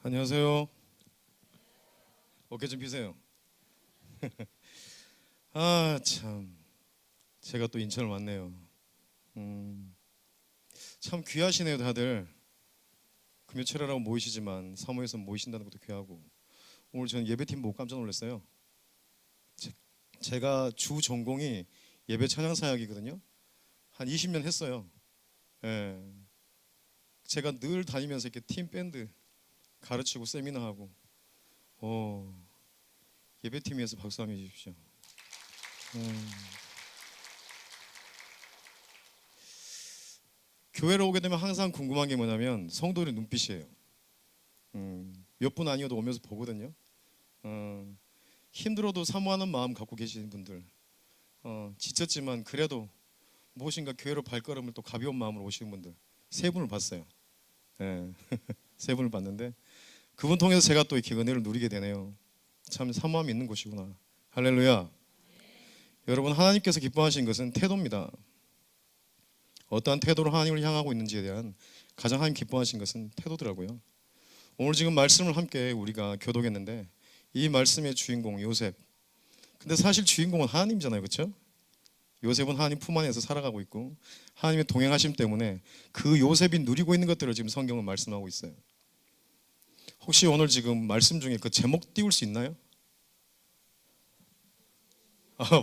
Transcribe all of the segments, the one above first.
안녕하세요. 어깨 좀 피세요. 아, 참. 제가 또 인천을 왔네요. 참 귀하시네요, 다들. 금요철이라고 모이시지만 사모에서 모이신다는 것도 귀하고. 오늘 저는 예배팀 보고 깜짝 놀랐어요. 제가 주 전공이 예배 찬양 사역이거든요. 한 20년 했어요. 예. 제가 늘 다니면서 이렇게 팀 밴드 가르치고 세미나하고. 예배팀 위해서 박수 한번 해주십시오. 교회로 오게 되면 항상 궁금한 게 뭐냐면 성도들의 눈빛이에요. 몇 분 아니어도 오면서 보거든요. 힘들어도 사모하는 마음 갖고 계시는 분들, 지쳤지만 그래도 무엇인가 교회로 발걸음을 또 가벼운 마음으로 오시는 분들 세 분을 봤어요. 예. 세 분을 봤는데 그분 통해서 제가 또 이렇게 은혜를 누리게 되네요. 참 사모함이 있는 곳이구나. 할렐루야. 여러분, 하나님께서 기뻐하신 것은 태도입니다. 어떠한 태도로 하나님을 향하고 있는지에 대한 가장 하나님 기뻐하신 것은 태도더라고요. 오늘 지금 말씀을 함께 우리가 교독했는데 이 말씀의 주인공 요셉. 근데 사실 주인공은 하나님이잖아요, 그렇죠? 요셉은 하나님 품 안에서 살아가고 있고 하나님의 동행하심 때문에 그 요셉이 누리고 있는 것들을 지금 성경은 말씀하고 있어요. 혹시 오늘 지금 말씀 중에 그 제목 띄울 수 있나요?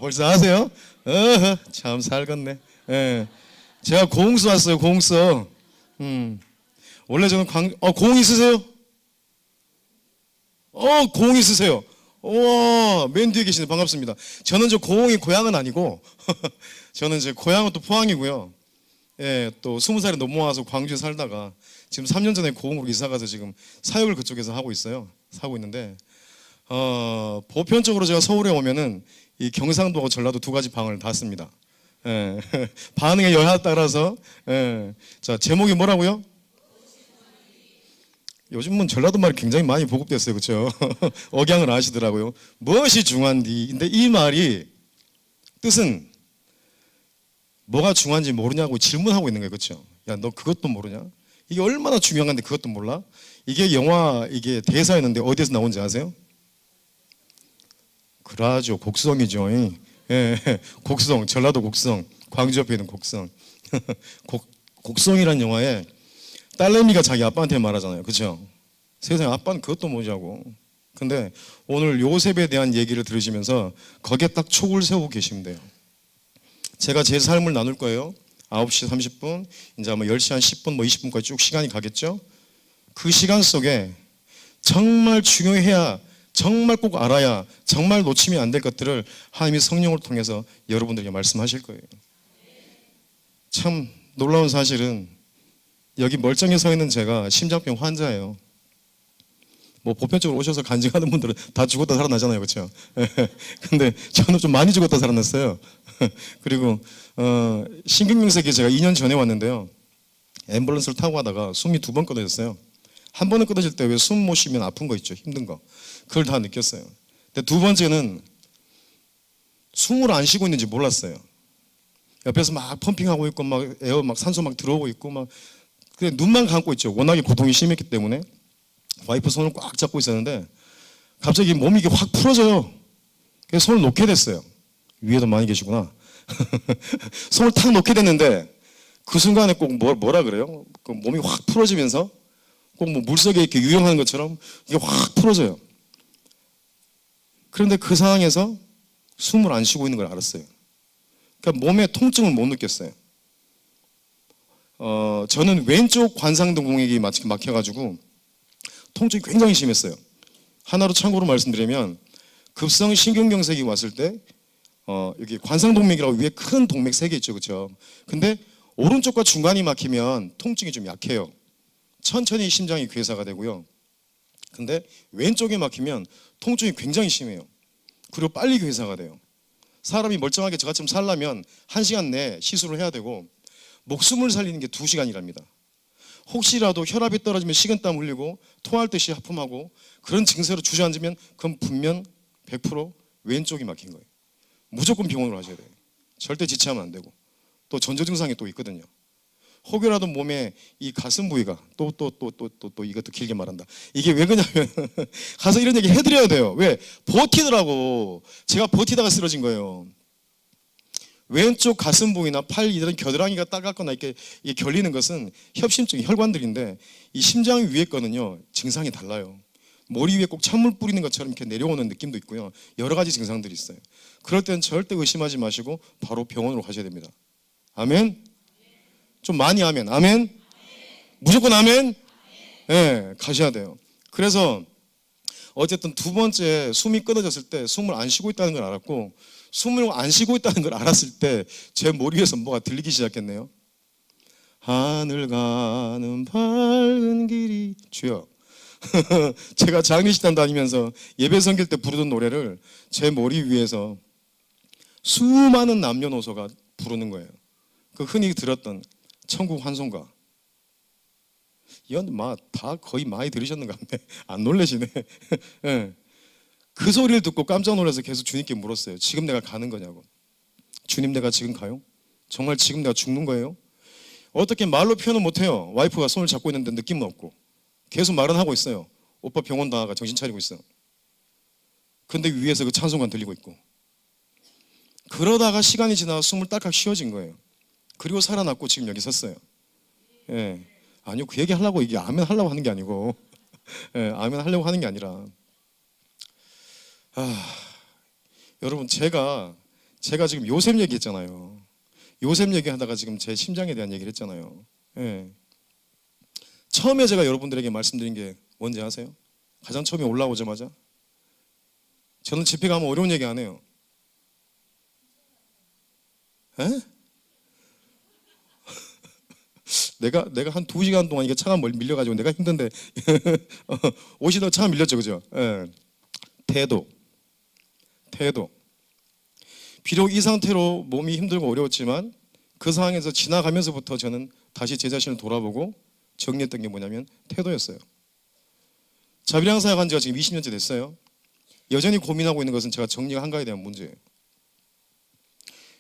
벌써 아세요? 참 살겄네. 예. 제가 고흥서 왔어요. 고흥서. 원래 저는 고흥 있으세요? 고흥 있으세요? 와, 맨 뒤에 계시네. 반갑습니다. 저는 저 고흥이 고향은 아니고 저는 제 고향은 또 포항이고요. 예, 또 20살에 넘어와서 광주에 살다가 지금 3년 전에 고흥으로 이사 가서 지금 사역을 그쪽에서 하고 있어요. 사고 있는데 보편적으로 제가 서울에 오면은 이 경상도하고 전라도 두 가지 방을 다 씁니다. 예. 반응의 여하에 따라서. 예. 자, 제목이 뭐라고요? 요즘은 전라도 말이 굉장히 많이 보급됐어요, 그렇죠? 억양을 아시더라고요. 무엇이 중요한디? 근데 이 말이 뜻은 뭐가 중요한지 모르냐고 질문하고 있는 거예요, 그렇죠? 야, 너 그것도 모르냐? 이게 얼마나 중요한데 그것도 몰라? 이게 영화 이게 대사였는데 어디에서 나온지 아세요? 그라죠, 곡성이죠. 예, 곡성, 전라도 곡성, 광주 옆에 있는 곡성. 곡성이란 영화에 딸내미가 자기 아빠한테 말하잖아요, 그렇죠? 세상에 아빠는 그것도 모르냐고. 근데 오늘 요셉에 대한 얘기를 들으시면서 거기에 딱 촉을 세우고 계시면 돼요. 제가 제 삶을 나눌 거예요. 9시 30분, 이제 아마 10시 한 10분, 20분까지 쭉 시간이 가겠죠? 그 시간 속에 정말 중요해야, 정말 꼭 알아야, 정말 놓치면 안 될 것들을 하나님이 성령을 통해서 여러분들에게 말씀하실 거예요. 참 놀라운 사실은 여기 멀쩡히 서 있는 제가 심장병 환자예요. 뭐 보편적으로 오셔서 간증하는 분들은 다 죽었다 살아나잖아요, 그렇죠? 근데 저는 좀 많이 죽었다 살아났어요. 그리고 심근경색이 제가 2년 전에 왔는데요. 앰뷸런스를 타고 가다가 숨이 2번 끊어졌어요. 한 번은 끊어질 때 왜 숨 못 쉬면 아픈 거 있죠, 힘든 거. 그걸 다 느꼈어요. 근데 두 번째는 숨을 안 쉬고 있는지 몰랐어요. 옆에서 막 펌핑하고 있고 막 에어 막 산소 막 들어오고 있고 막 그냥 눈만 감고 있죠. 워낙에 고통이 심했기 때문에 와이프 손을 꽉 잡고 있었는데 갑자기 몸이 이게 확 풀어져요. 그래서 손을 놓게 됐어요. 위에도 많이 계시구나. 손을 탁 놓게 됐는데 그 순간에 꼭 뭐라 그래요? 그 몸이 확 풀어지면서 꼭 뭐 물속에 이렇게 유영하는 것처럼 이게 확 풀어져요. 그런데 그 상황에서 숨을 안 쉬고 있는 걸 알았어요. 그러니까 몸에 통증을 못 느꼈어요. 저는 왼쪽 관상동공액이 막혀가지고 통증이 굉장히 심했어요. 하나로 참고로 말씀드리면 급성 신경경색이 왔을 때 여기 관상동맥이라고 위에 큰 동맥 3개 있죠, 그렇죠? 근데 오른쪽과 중간이 막히면 통증이 좀 약해요. 천천히 심장이 괴사가 되고요. 근데 왼쪽에 막히면 통증이 굉장히 심해요. 그리고 빨리 괴사가 돼요. 사람이 멀쩡하게 저같이 살려면 1시간 내에 시술을 해야 되고 목숨을 살리는 게 2시간이랍니다. 혹시라도 혈압이 떨어지면 식은땀 흘리고 토할 듯이 하품하고 그런 증세로 주저앉으면 그건 분명 100% 왼쪽이 막힌 거예요. 무조건 병원으로 하셔야 돼요. 절대 지체하면 안 되고 또 전조 증상이 또 있거든요. 혹여라도 몸에 이 가슴 부위가 또 이것도 길게 말한다. 이게 왜 그러냐면 가서 이런 얘기 해드려야 돼요. 왜? 버티더라고. 제가 버티다가 쓰러진 거예요. 왼쪽 가슴 부위나 팔 이런 겨드랑이가 따갑거나 이게 결리는 것은 협심증 혈관들인데 이 심장 위에 거는요 증상이 달라요. 머리 위에 꼭 찬물 뿌리는 것처럼 이렇게 내려오는 느낌도 있고요. 여러 가지 증상들이 있어요. 그럴 때는 절대 의심하지 마시고 바로 병원으로 가셔야 됩니다. 아멘? 좀 많이 아멘. 아멘? 무조건 아멘? 네, 가셔야 돼요. 그래서 어쨌든 두 번째 숨이 끊어졌을 때 숨을 안 쉬고 있다는 걸 알았고 숨을 안 쉬고 있다는 걸 알았을 때 제 머리 위에서 뭐가 들리기 시작했네요. 하늘 가는 밝은 길이 주여. 제가 장례식장 다니면서 예배 섬길 때 부르던 노래를 제 머리 위에서 수많은 남녀노소가 부르는 거예요. 그 흔히 들었던 천국 환송가. 이건 다 거의 많이 들으셨는가 보네. 안 놀라시네. 네. 그 소리를 듣고 깜짝 놀라서 계속 주님께 물었어요. 지금 내가 가는 거냐고. 주님 내가 지금 가요? 정말 지금 내가 죽는 거예요? 어떻게 말로 표현을 못해요. 와이프가 손을 잡고 있는데 느낌은 없고 계속 말은 하고 있어요. 오빠 병원 나가 정신 차리고 있어. 근데 위에서 그 찬송가 들리고 있고. 그러다가 시간이 지나서 숨을 딱딱 쉬어진 거예요. 그리고 살아났고 지금 여기 섰어요. 예. 아니요, 그 얘기 하려고 이게 아멘 하려고 하는 게 아니고, 예, 아멘 하려고 하는 게 아니라, 여러분 제가 지금 요셉 얘기했잖아요. 요셉 얘기하다가 지금 제 심장에 대한 얘기를 했잖아요. 예. 처음에 제가 여러분들에게 말씀드린 게 뭔지 아세요? 가장 처음에 올라오자마자 저는 집회 가면 어려운 얘기 안 해요. 에? 내가 한 2시간 동안 이게 차가 밀려가지고 내가 힘든데 오시다 차가 밀렸죠, 그죠? 예. 태도. 비록 이 상태로 몸이 힘들고 어려웠지만 그 상황에서 지나가면서부터 저는 다시 제 자신을 돌아보고 정리했던 게 뭐냐면 태도였어요. 자비랑 사역한 지가 지금 20년째 됐어요. 여전히 고민하고 있는 것은 제가 정리가 한가에 대한 문제예요.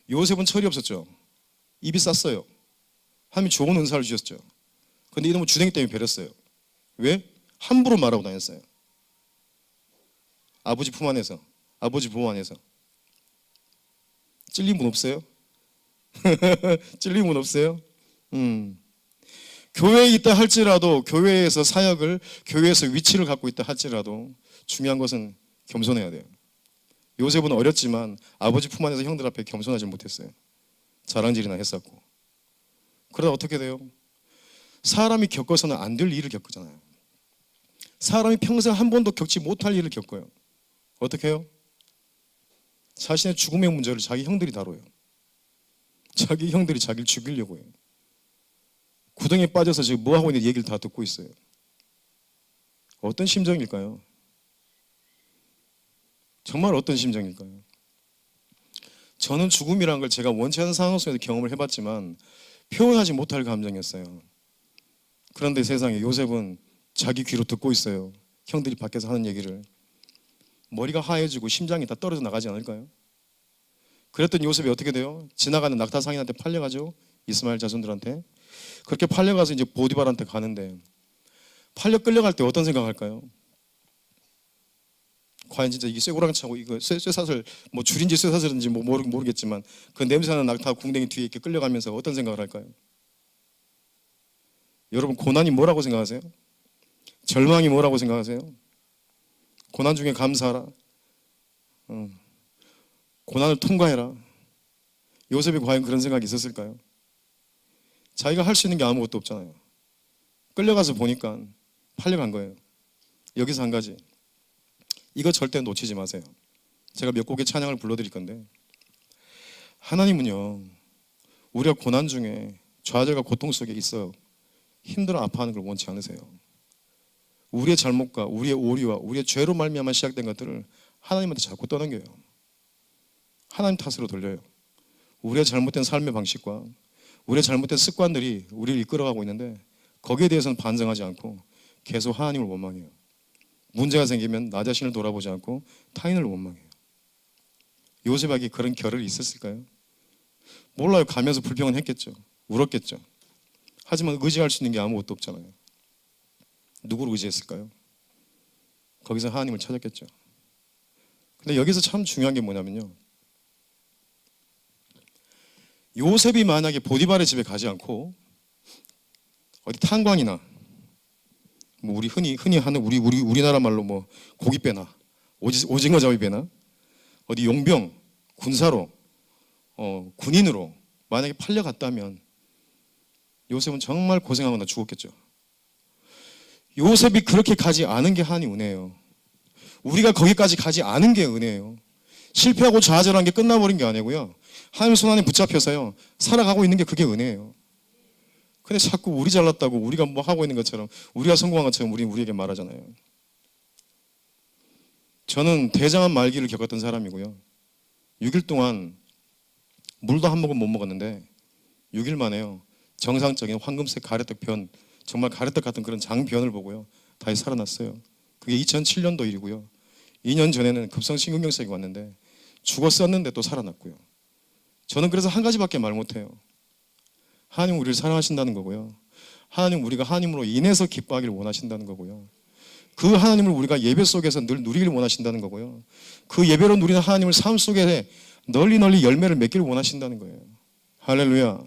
요셉은 철이 없었죠. 입이 쌌어요. 하나님이 좋은 은사를 주셨죠. 그런데 이놈은 주댕이 때문에 베렸어요. 왜? 함부로 말하고 다녔어요. 아버지 품 안에서, 아버지 보호 안에서. 찔린 분 없어요? 찔린 분 없어요? 교회에 있다 할지라도, 교회에서 사역을, 교회에서 위치를 갖고 있다 할지라도 중요한 것은 겸손해야 돼요. 요셉은 어렸지만 아버지 품 안에서 형들 앞에 겸손하지 못했어요. 자랑질이나 했었고. 그러다 어떻게 돼요? 사람이 겪어서는 안 될 일을 겪잖아요. 사람이 평생 한 번도 겪지 못할 일을 겪어요. 어떻게 해요? 자신의 죽음의 문제를 자기 형들이 다뤄요. 자기 형들이 자기를 죽이려고 해요. 구덩이에 빠져서 지금 뭐하고 있는지 얘기를 다 듣고 있어요. 어떤 심정일까요? 정말 어떤 심정일까요? 저는 죽음이라는 걸 제가 원치 않은 상황 속에서 경험을 해봤지만 표현하지 못할 감정이었어요. 그런데 세상에 요셉은 자기 귀로 듣고 있어요. 형들이 밖에서 하는 얘기를. 머리가 하얘지고 심장이 다 떨어져 나가지 않을까요? 그랬던 요셉이 어떻게 돼요? 지나가는 낙타 상인한테 팔려가죠. 이스마엘 자손들한테. 그렇게 팔려가서 이제 보디발한테 가는데 팔려 끌려갈 때 어떤 생각할까요? 과연 진짜 이게 쇠고랑차고 이거 쇠사슬 뭐 줄인지 쇠사슬인지 뭐 모르겠지만 그 냄새나는 낙타 궁뎅이 뒤에 이렇게 끌려가면서 어떤 생각을 할까요? 여러분 고난이 뭐라고 생각하세요? 절망이 뭐라고 생각하세요? 고난 중에 감사하라. 고난을 통과해라. 요셉이 과연 그런 생각이 있었을까요? 자기가 할 수 있는 게 아무것도 없잖아요. 끌려가서 보니까 팔려간 거예요. 여기서 한 가지. 이거 절대 놓치지 마세요. 제가 몇 곡의 찬양을 불러드릴 건데 하나님은요 우리가 고난 중에 좌절과 고통 속에 있어 힘들어 아파하는 걸 원치 않으세요. 우리의 잘못과 우리의 오류와 우리의 죄로 말미암아 시작된 것들을 하나님한테 자꾸 떠넘겨요. 하나님 탓으로 돌려요. 우리의 잘못된 삶의 방식과 우리의 잘못된 습관들이 우리를 이끌어가고 있는데 거기에 대해서는 반성하지 않고 계속 하나님을 원망해요. 문제가 생기면 나 자신을 돌아보지 않고 타인을 원망해요. 요셉에게 그런 결을 있었을까요? 몰라요. 가면서 불평은 했겠죠. 울었겠죠. 하지만 의지할 수 있는 게 아무것도 없잖아요. 누구를 의지했을까요? 거기서 하나님을 찾았겠죠. 근데 여기서 참 중요한 게 뭐냐면요, 요셉이 만약에 보디발의 집에 가지 않고 어디 탄광이나 뭐 우리 흔히 하는 우리나라 말로 뭐 고깃배나 오징어 잡이배나 어디 용병 군사로 군인으로 만약에 팔려갔다면 요셉은 정말 고생하거나 죽었겠죠. 요셉이 그렇게 가지 않은 게 하나님 은혜예요. 우리가 거기까지 가지 않은 게 은혜예요. 실패하고 좌절한 게 끝나버린 게 아니고요, 하나님 손 안에 붙잡혀서요 살아가고 있는 게 그게 은혜예요. 근데 자꾸 우리 잘났다고 우리가 뭐 하고 있는 것처럼, 우리가 성공한 것처럼 우리에게 말하잖아요. 저는 대장암 말기를 겪었던 사람이고요, 6일 동안 물도 한 모금 못 먹었는데 6일 만에요 정상적인 황금색 가래떡 변, 정말 가래떡 같은 그런 장변을 보고요 다시 살아났어요. 그게 2007년도 일이고요. 2년 전에는 급성 심근경색이 왔는데 죽었었는데 또 살아났고요. 저는 그래서 한 가지밖에 말 못해요. 하나님 우리를 사랑하신다는 거고요, 하나님 우리가 하나님으로 인해서 기뻐하기를 원하신다는 거고요, 그 하나님을 우리가 예배 속에서 늘 누리기를 원하신다는 거고요, 그 예배로 누리는 하나님을 삶 속에 널리 열매를 맺기를 원하신다는 거예요. 할렐루야.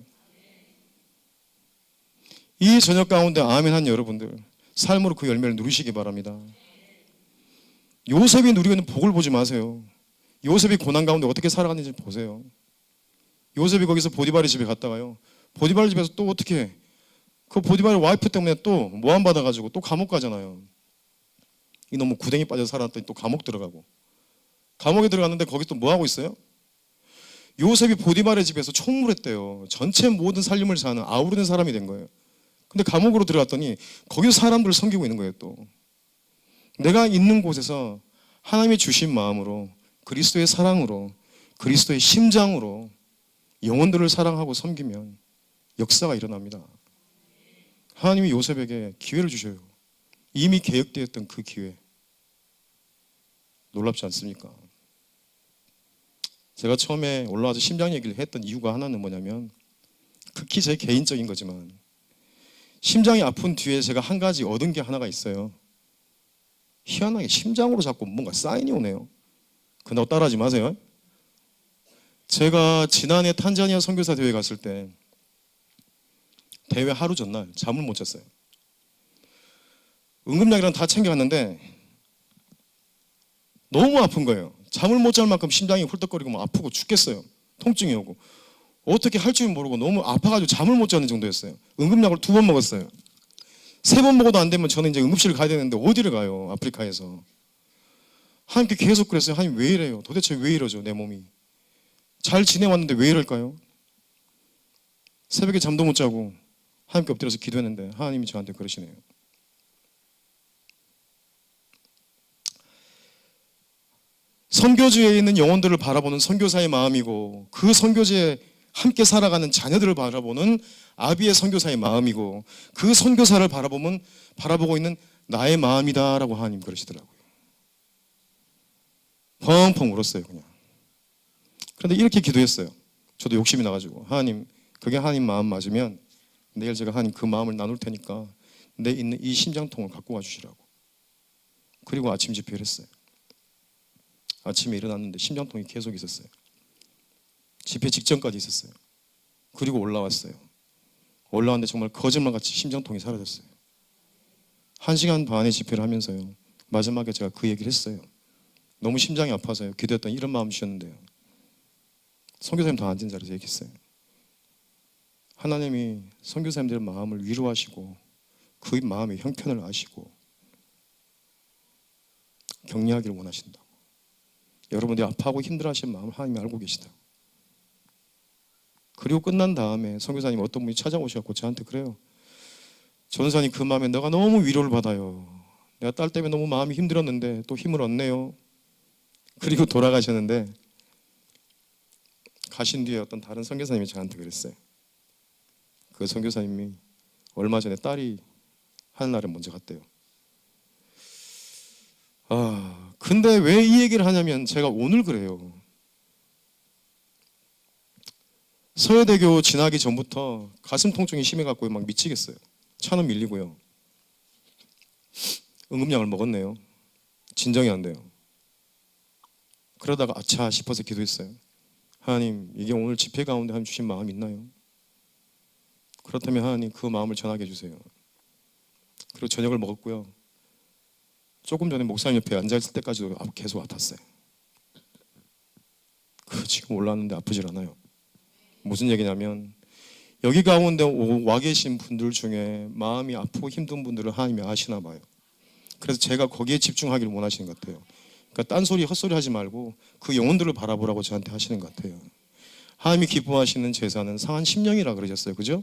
이 저녁 가운데 아멘 한 여러분들, 삶으로 그 열매를 누리시기 바랍니다. 요셉이 누리고 있는 복을 보지 마세요. 요셉이 고난 가운데 어떻게 살아갔는지 보세요. 요셉이 거기서 보디발의 집에 갔다가요, 보디발 집에서 또 어떻게, 그 보디발의 와이프 때문에 또 모함 받아가지고 또 감옥 가잖아요. 이놈은 구덩이 빠져 살았더니 또 감옥 들어가고, 감옥에 들어갔는데 거기 또 뭐 하고 있어요? 요셉이 보디발의 집에서 총무했대요. 전체 모든 살림을 사는 아우르는 사람이 된 거예요. 근데 감옥으로 들어갔더니 거기서 사람들을 섬기고 있는 거예요. 또 내가 있는 곳에서 하나님이 주신 마음으로, 그리스도의 사랑으로, 그리스도의 심장으로 영혼들을 사랑하고 섬기면 역사가 일어납니다. 하나님이 요셉에게 기회를 주셔요. 이미 계획되었던 그 기회. 놀랍지 않습니까? 제가 처음에 올라와서 심장 얘기를 했던 이유가 하나는 뭐냐면, 극히 제 개인적인 거지만 심장이 아픈 뒤에 제가 한 가지 얻은 게 하나가 있어요. 희한하게 심장으로 자꾸 뭔가 사인이 오네요. 그나마 따라하지 마세요. 제가 지난해 탄자니아 선교사 대회 갔을 때 대회 하루 전날 잠을 못 잤어요. 응급약이랑 다 챙겨갔는데 너무 아픈 거예요. 잠을 못 잘 만큼 심장이 훌떡거리고 막 아프고 죽겠어요. 통증이 오고 어떻게 할 줄 모르고 너무 아파가지고 잠을 못 자는 정도였어요. 응급약을 2번 먹었어요. 3번 먹어도 안 되면 저는 이제 응급실을 가야 되는데 어디를 가요? 아프리카에서. 하나님께 계속 그랬어요. 하나님 왜 이래요? 도대체 왜 이러죠? 내 몸이 잘 지내왔는데 왜 이럴까요? 새벽에 잠도 못 자고 하나님께 엎드려서 기도했는데 하나님이 저한테 그러시네요. 선교지에 있는 영혼들을 바라보는 선교사의 마음이고, 그 선교지에 함께 살아가는 자녀들을 바라보는 아비의 선교사의 마음이고, 그 선교사를 바라보고 있는 나의 마음이다라고 하나님 그러시더라고요. 펑펑 울었어요 그냥. 그런데 이렇게 기도했어요. 저도 욕심이 나가지고, 하나님 그게 하나님 마음 맞으면 내일 제가 하나님 그 마음을 나눌 테니까 내 있는 이 심장통을 갖고 와주시라고. 그리고 아침 집회를 했어요. 아침에 일어났는데 심장통이 계속 있었어요. 집회 직전까지 있었어요. 그리고 올라왔어요. 올라왔는데 정말 거짓말같이 심장통이 사라졌어요. 1시간 반의 집회를 하면서요, 마지막에 제가 그 얘기를 했어요. 너무 심장이 아파서요, 기도했더니 이런 마음 주셨는데요. 선교사님 다 앉은 자리에서 얘기했어요. 하나님이 선교사님들의 마음을 위로하시고 그 마음의 형편을 아시고 격려하기를 원하신다고. 여러분들이 아파하고 힘들어하시는 마음을 하나님이 알고 계시다. 그리고 끝난 다음에 선교사님 어떤 분이 찾아오셔서 저한테 그래요. 전사님 그 마음에 내가 너무 위로를 받아요. 내가 딸 때문에 너무 마음이 힘들었는데 또 힘을 얻네요. 그리고 돌아가셨는데, 가신 뒤에 어떤 다른 선교사님이 저한테 그랬어요. 그 선교사님이 얼마 전에 딸이 하늘나라에 먼저 갔대요. 근데 왜 이 얘기를 하냐면 제가 오늘 그래요. 서해대교 지나기 전부터 가슴 통증이 심해갖고 막 미치겠어요. 차는 밀리고요. 응급약을 먹었네요. 진정이 안 돼요. 그러다가 아차 싶어서 기도했어요. 하나님, 이게 오늘 집회 가운데 하나님 주신 마음이 있나요? 그렇다면 하나님 그 마음을 전하게 해주세요. 그리고 저녁을 먹었고요. 조금 전에 목사님 옆에 앉아있을 때까지도 계속 아팠어요. 지금 올라왔는데 아프질 않아요. 무슨 얘기냐면 여기 가운데 와 계신 분들 중에 마음이 아프고 힘든 분들은 하나님이 아시나 봐요. 그래서 제가 거기에 집중하기를 원하시는 것 같아요. 그러니까 딴소리 헛소리 하지 말고 그 영혼들을 바라보라고 저한테 하시는 것 같아요. 하나님이 기뻐하시는 제사는 상한 심령이라 그러셨어요. 그죠?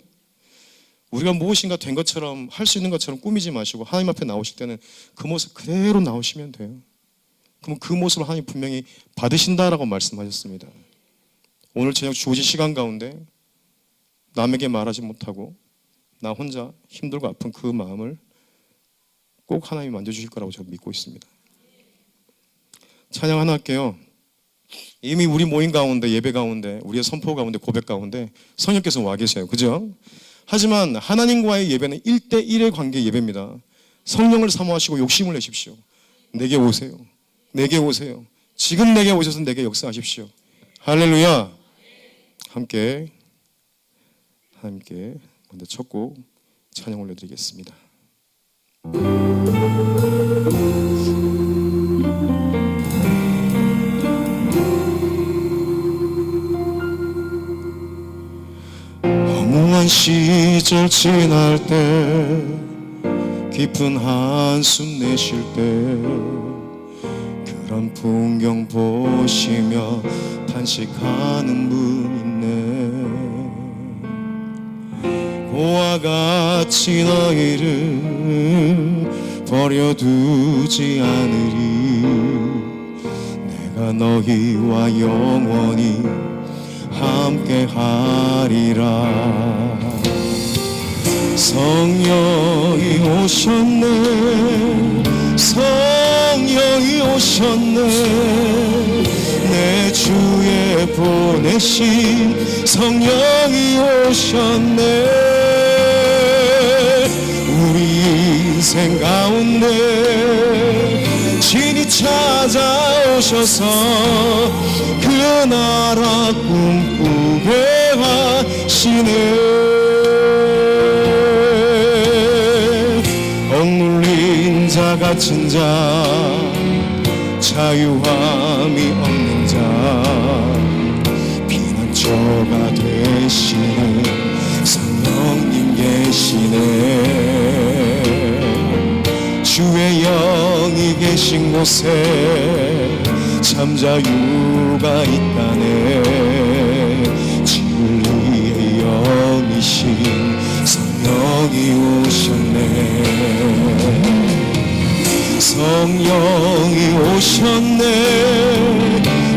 우리가 무엇인가 된 것처럼 할 수 있는 것처럼 꾸미지 마시고 하나님 앞에 나오실 때는 그 모습 그대로 나오시면 돼요. 그럼 그 모습을 하나님 분명히 받으신다라고 말씀하셨습니다. 오늘 저녁 주어진 시간 가운데 남에게 말하지 못하고 나 혼자 힘들고 아픈 그 마음을 꼭 하나님이 만져주실 거라고 저는 믿고 있습니다. 찬양 하나 할게요. 이미 우리 모임 가운데, 예배 가운데, 우리의 선포 가운데, 고백 가운데 성령께서 와 계세요. 그죠? 하지만 하나님과의 예배는 1대1의 관계 예배입니다. 성령을 사모하시고 욕심을 내십시오. 내게 오세요. 내게 오세요. 지금 내게 오셔서 내게 역사하십시오. 할렐루야. 함께 먼저 첫 곡 찬양 올려드리겠습니다. 허무한 시절 지날 때 깊은 한숨 내쉴 때 그런 풍경 보시며 탄식하는 분 있네. 고와 같이 너희를 버려두지 않으리. 내가 너희와 영원히 함께 하리라. 성령이 오셨네. 성령이 오셨네. 내 주에 보내신 성령이 오셨네. 우리 인생 가운데 친히 찾아오셔서 그 나라 꿈꾸게 하시네. 억눌린 자 갇힌 자 자유함이 없는 자 피난처가 되시는 성령님 계시네. 주의 영이 계신 곳에 참 자유가 있다네. 진리의 영이신 성령이 오셨네. 성령이 오셨네.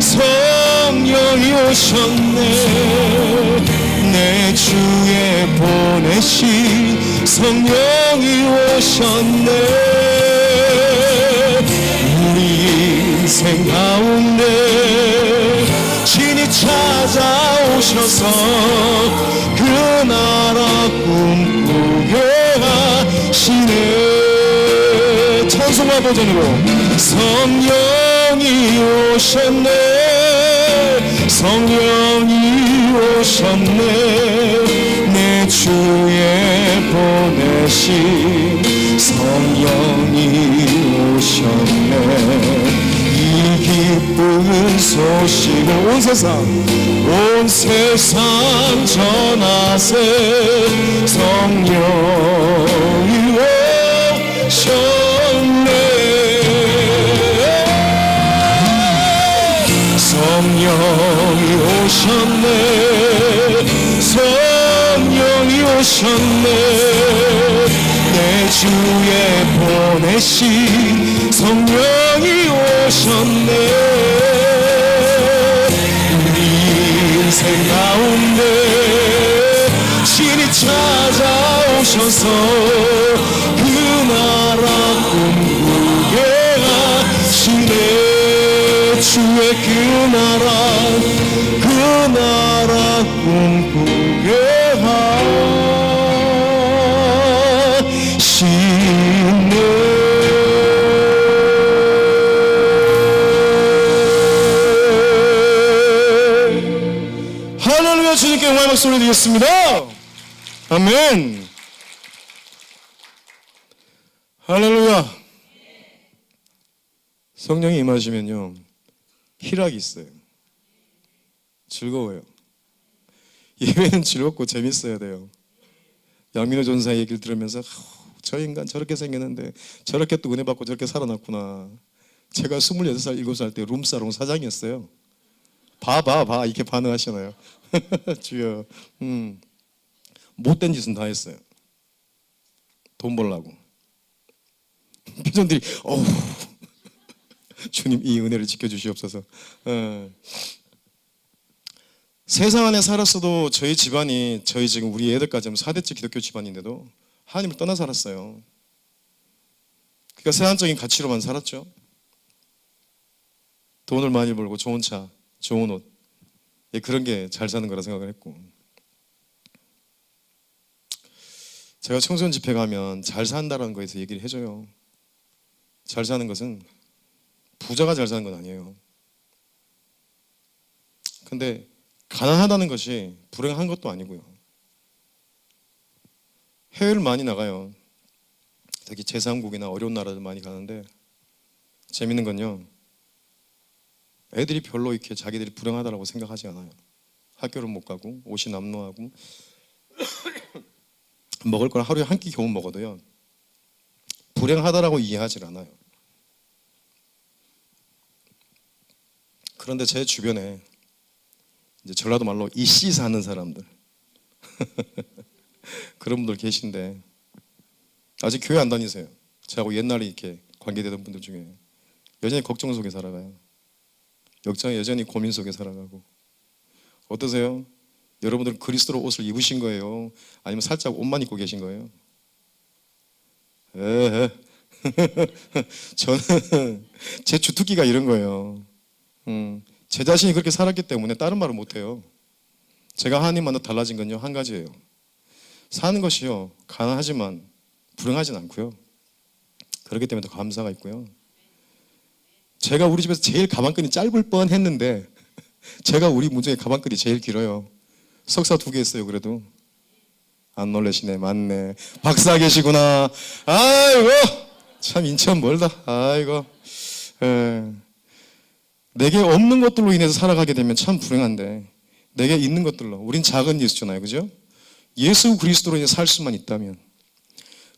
성령이 오셨네. 내 주에 보내신 성령이 오셨네. 우리 인생 가운데 친히 찾아오셔서 그 나라 꿈꾸게 하시네. 찬송가 버전으로 성령이 오셨네. 성령이 오셨네. 내 주에 보내신 성령이 오셨네. 이 기쁜 소식을 온 세상 전하세. 성령이 오셨네. 성령이 오셨네. 성령이 오셨네. 내 주에 보내신 성령이 오셨네. 우리 인생 가운데 친히 찾아오셔서 그 나라 꿈꾸게 하시네. 주의 그 나라 꿈꾸게 하시네. 할렐루야. 주님께 영광의 박수를 드리겠습니다. 아멘. 할렐루야. 성령이 임하시면요, 희락이 있어요. 즐거워요. 예배는 즐겁고 재밌어야 돼요. 양민호 전사의 얘기를 들으면서 저 인간 저렇게 생겼는데 저렇게 또 은혜 받고 저렇게 살아났구나. 제가 26살, 7살 때 룸사롱 사장이었어요. 봐 이렇게 반응하시나요? 주여. 못된 짓은 다 했어요. 돈 벌라고. 표정들이 어우, 주님 이 은혜를 지켜주시옵소서. 세상 안에 살았어도 저희 집안이, 저희 지금 우리 애들까지 하면 4대째 기독교 집안인데도 하나님을 떠나 살았어요. 그러니까 세상적인 가치로만 살았죠. 돈을 많이 벌고 좋은 차, 좋은 옷, 그런 게 잘 사는 거라 생각을 했고, 제가 청소년 집회 가면 잘 산다라는 거에서 얘기를 해줘요. 잘 사는 것은 부자가 잘 사는 건 아니에요. 근데 가난하다는 것이 불행한 것도 아니고요. 해외를 많이 나가요. 특히 제3국이나 어려운 나라들 많이 가는데 재밌는 건요, 애들이 별로 이렇게 자기들이 불행하다고 생각하지 않아요. 학교를 못 가고 옷이 남루하고 먹을 걸 하루에 한 끼 겨우 먹어도요, 불행하다라고 이해하지 않아요. 그런데 제 주변에 이제 전라도 말로 이씨 사는 사람들 그런 분들 계신데 아직 교회 안 다니세요. 저하고 옛날에 이렇게 관계되던 분들 중에 여전히 걱정 속에 살아가요. 여전히 고민 속에 살아가고. 어떠세요? 여러분들은 그리스도로 옷을 입으신 거예요? 아니면 살짝 옷만 입고 계신 거예요? 저는 제 주특기가 이런 거예요. 제 자신이 그렇게 살았기 때문에 다른 말을 못해요. 제가 하나님 만나 달라진 건요, 한 가지예요. 사는 것이요, 가난하지만 불행하진 않고요. 그렇기 때문에 더 감사가 있고요. 제가 우리 집에서 제일 가방끈이 짧을 뻔 했는데 제가 우리 문중에 가방끈이 제일 길어요. 석사 2개 했어요. 그래도 안 놀라시네. 맞네. 박사 계시구나. 아이고 참 인천 멀다. 아이고. 내게 없는 것들로 인해서 살아가게 되면 참 불행한데 내게 있는 것들로, 우린 작은 예수잖아요. 그죠? 예수 그리스도로 인해 살 수만 있다면,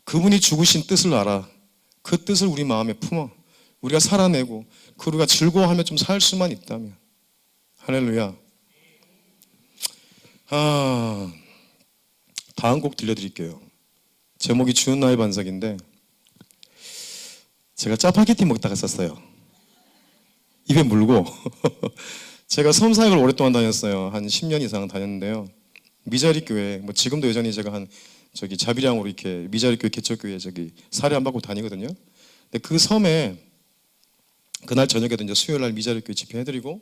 그분이 죽으신 뜻을 알아. 그 뜻을 우리 마음에 품어 우리가 살아내고 그 우리가 즐거워하며 좀 살 수만 있다면. 할렐루야. 다음 곡 들려드릴게요. 제목이 주는 나의 반석인데, 제가 짜파게티 먹다가 썼어요. 입에 물고 제가 섬사역을 오랫동안 다녔어요. 한 10년 이상 다녔는데요. 미자리 교회, 뭐 지금도 여전히 제가 한 저기 자비량으로 이렇게 미자리 교회 개척교회 저기 사례 안 받고 다니거든요. 근데 그 섬에 그날 저녁에도 이제 수요일 날 미자리 교회 집회해드리고,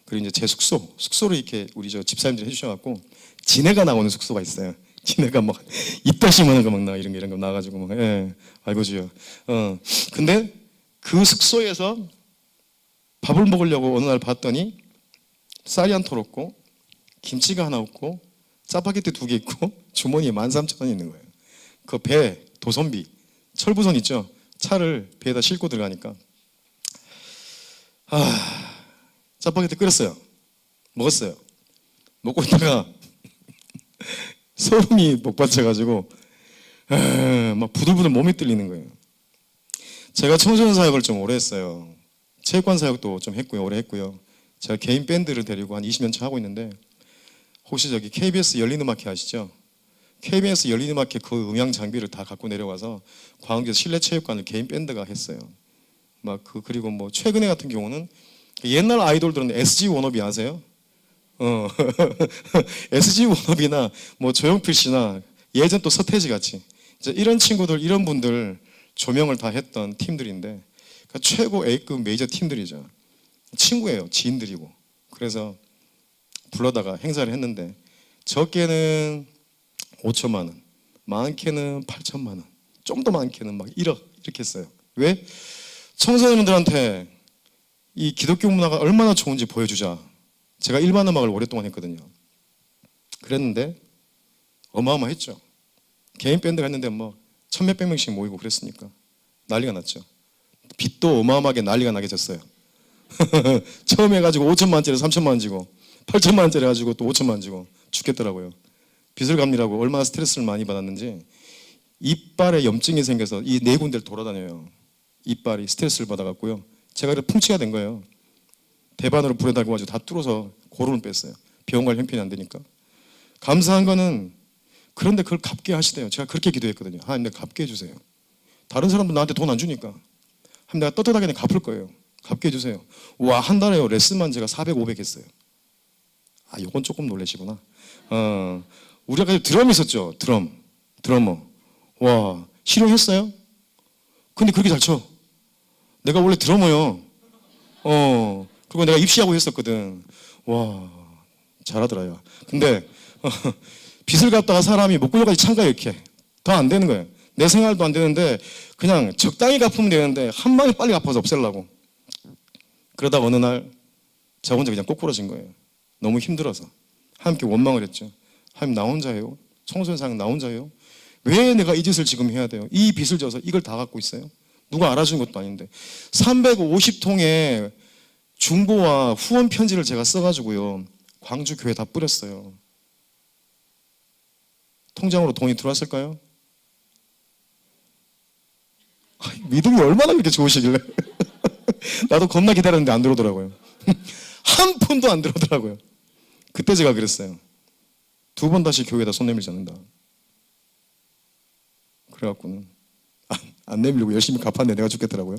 그리고 이제 제 숙소로 이렇게 우리 저 집사님들이 해주셔갖고 지네가 나오는 숙소가 있어요. 지네가 막 이따시만한 거 막 나 이런 거 나와가지고 막 알고 주요. 근데 그 숙소에서 밥을 먹으려고 어느 날 봤더니 쌀이 한 톨 없고 김치가 하나 없고 짜파게티 2개 있고 주머니에 13,000원이 있는 거예요. 그 배 도선비 철부선 있죠. 차를 배에다 싣고 들어가니까 짜파게티 끓였어요. 먹었어요. 먹고 있다가 소름이 복받쳐가지고 막 부들부들 몸이 떨리는 거예요. 제가 청소년 사역을 좀 오래 했어요. 체육관 사역도 좀 했고요. 오래 했고요. 제가 개인 밴드를 데리고 한 20년 차 하고 있는데, 혹시 저기 KBS 열린음악회 아시죠? KBS 열린음악회 그 음향 장비를 다 갖고 내려와서 광주에서 실내 체육관을 개인 밴드가 했어요. 그리고 뭐 최근에 같은 경우는 옛날 아이돌들은 SG 워너비 아세요? SG 워너비나 뭐 조용필 씨나 예전 또 서태지 같이 이런 친구들, 이런 분들 조명을 다 했던 팀들인데, 그러니까 최고 A급 메이저 팀들이죠. 친구예요. 지인들이고. 그래서 불러다가 행사를 했는데 적게는 5천만 원, 많게는 8천만 원, 좀 더 많게는 막 1억 이렇게 했어요. 왜? 청소년들한테 이 기독교 문화가 얼마나 좋은지 보여주자. 제가 일반 음악을 오랫동안 했거든요. 그랬는데 어마어마했죠. 개인 밴드가 했는데 뭐 천몇백 명씩 모이고 그랬으니까 난리가 났죠. 빚도 어마어마하게 난리가 나게 됐어요. 처음 해가지고 5천만 원짜리 3천만 원 지고 8천만 원짜리 가지고 또 5천만 원 지고 죽겠더라고요. 빚을 갚느라고 얼마나 스트레스를 많이 받았는지 이빨에 염증이 생겨서 이 네 군데를 돌아다녀요. 이빨이 스트레스를 받아갖고요. 제가 그래서 풍치가 된 거예요. 대반으로 불에 달고 가지고 다 뚫어서 고름을 뺐어요. 병원 갈 형편이 안 되니까. 감사한 거는 그런데 그걸 갚게 하시대요. 제가 그렇게 기도했거든요. 하나님 내가 갚게 해주세요. 다른 사람도 나한테 돈 안 주니까 하나님 내가 떳떳하게 그냥 갚을 거예요. 갚게 해주세요. 와, 한 달에요. 레슨만 제가 400, 500 했어요. 아, 요건 조금 놀라시구나. 우리가 드럼 있었죠. 드러머. 와, 실용했어요? 근데 그렇게 잘 쳐. 내가 원래 드러머요. 그리고 내가 입시하고 했었거든. 와, 잘하더라요. 근데 빚을 갚다가 사람이 목구멍까지 찬 거예요. 이렇게 더 안 되는 거예요. 내 생활도 안 되는데 그냥 적당히 갚으면 되는데 한 방에 빨리 갚아서 없애려고. 그러다 어느 날 저 혼자 그냥 꼬꾸라진 거예요. 너무 힘들어서 하나님께 원망을 했죠. 하나님 나 혼자예요? 청소년상 나 혼자예요? 왜 내가 이 짓을 지금 해야 돼요? 이 빚을 져서 이걸 다 갖고 있어요? 누가 알아주는 것도 아닌데 350통의 중보와 후원 편지를 제가 써가지고요 광주 교회 다 뿌렸어요. 통장으로 돈이 들어왔을까요? 믿음이 얼마나 그렇게 좋으시길래 나도 겁나 기다렸는데 안 들어오더라고요. 한 푼도 안 들어오더라고요. 그때 제가 그랬어요. 2번 다시 교회에다 손 내밀지 않는다. 그래갖고는 안 내밀고 열심히 갚았는데 내가 죽겠더라고요.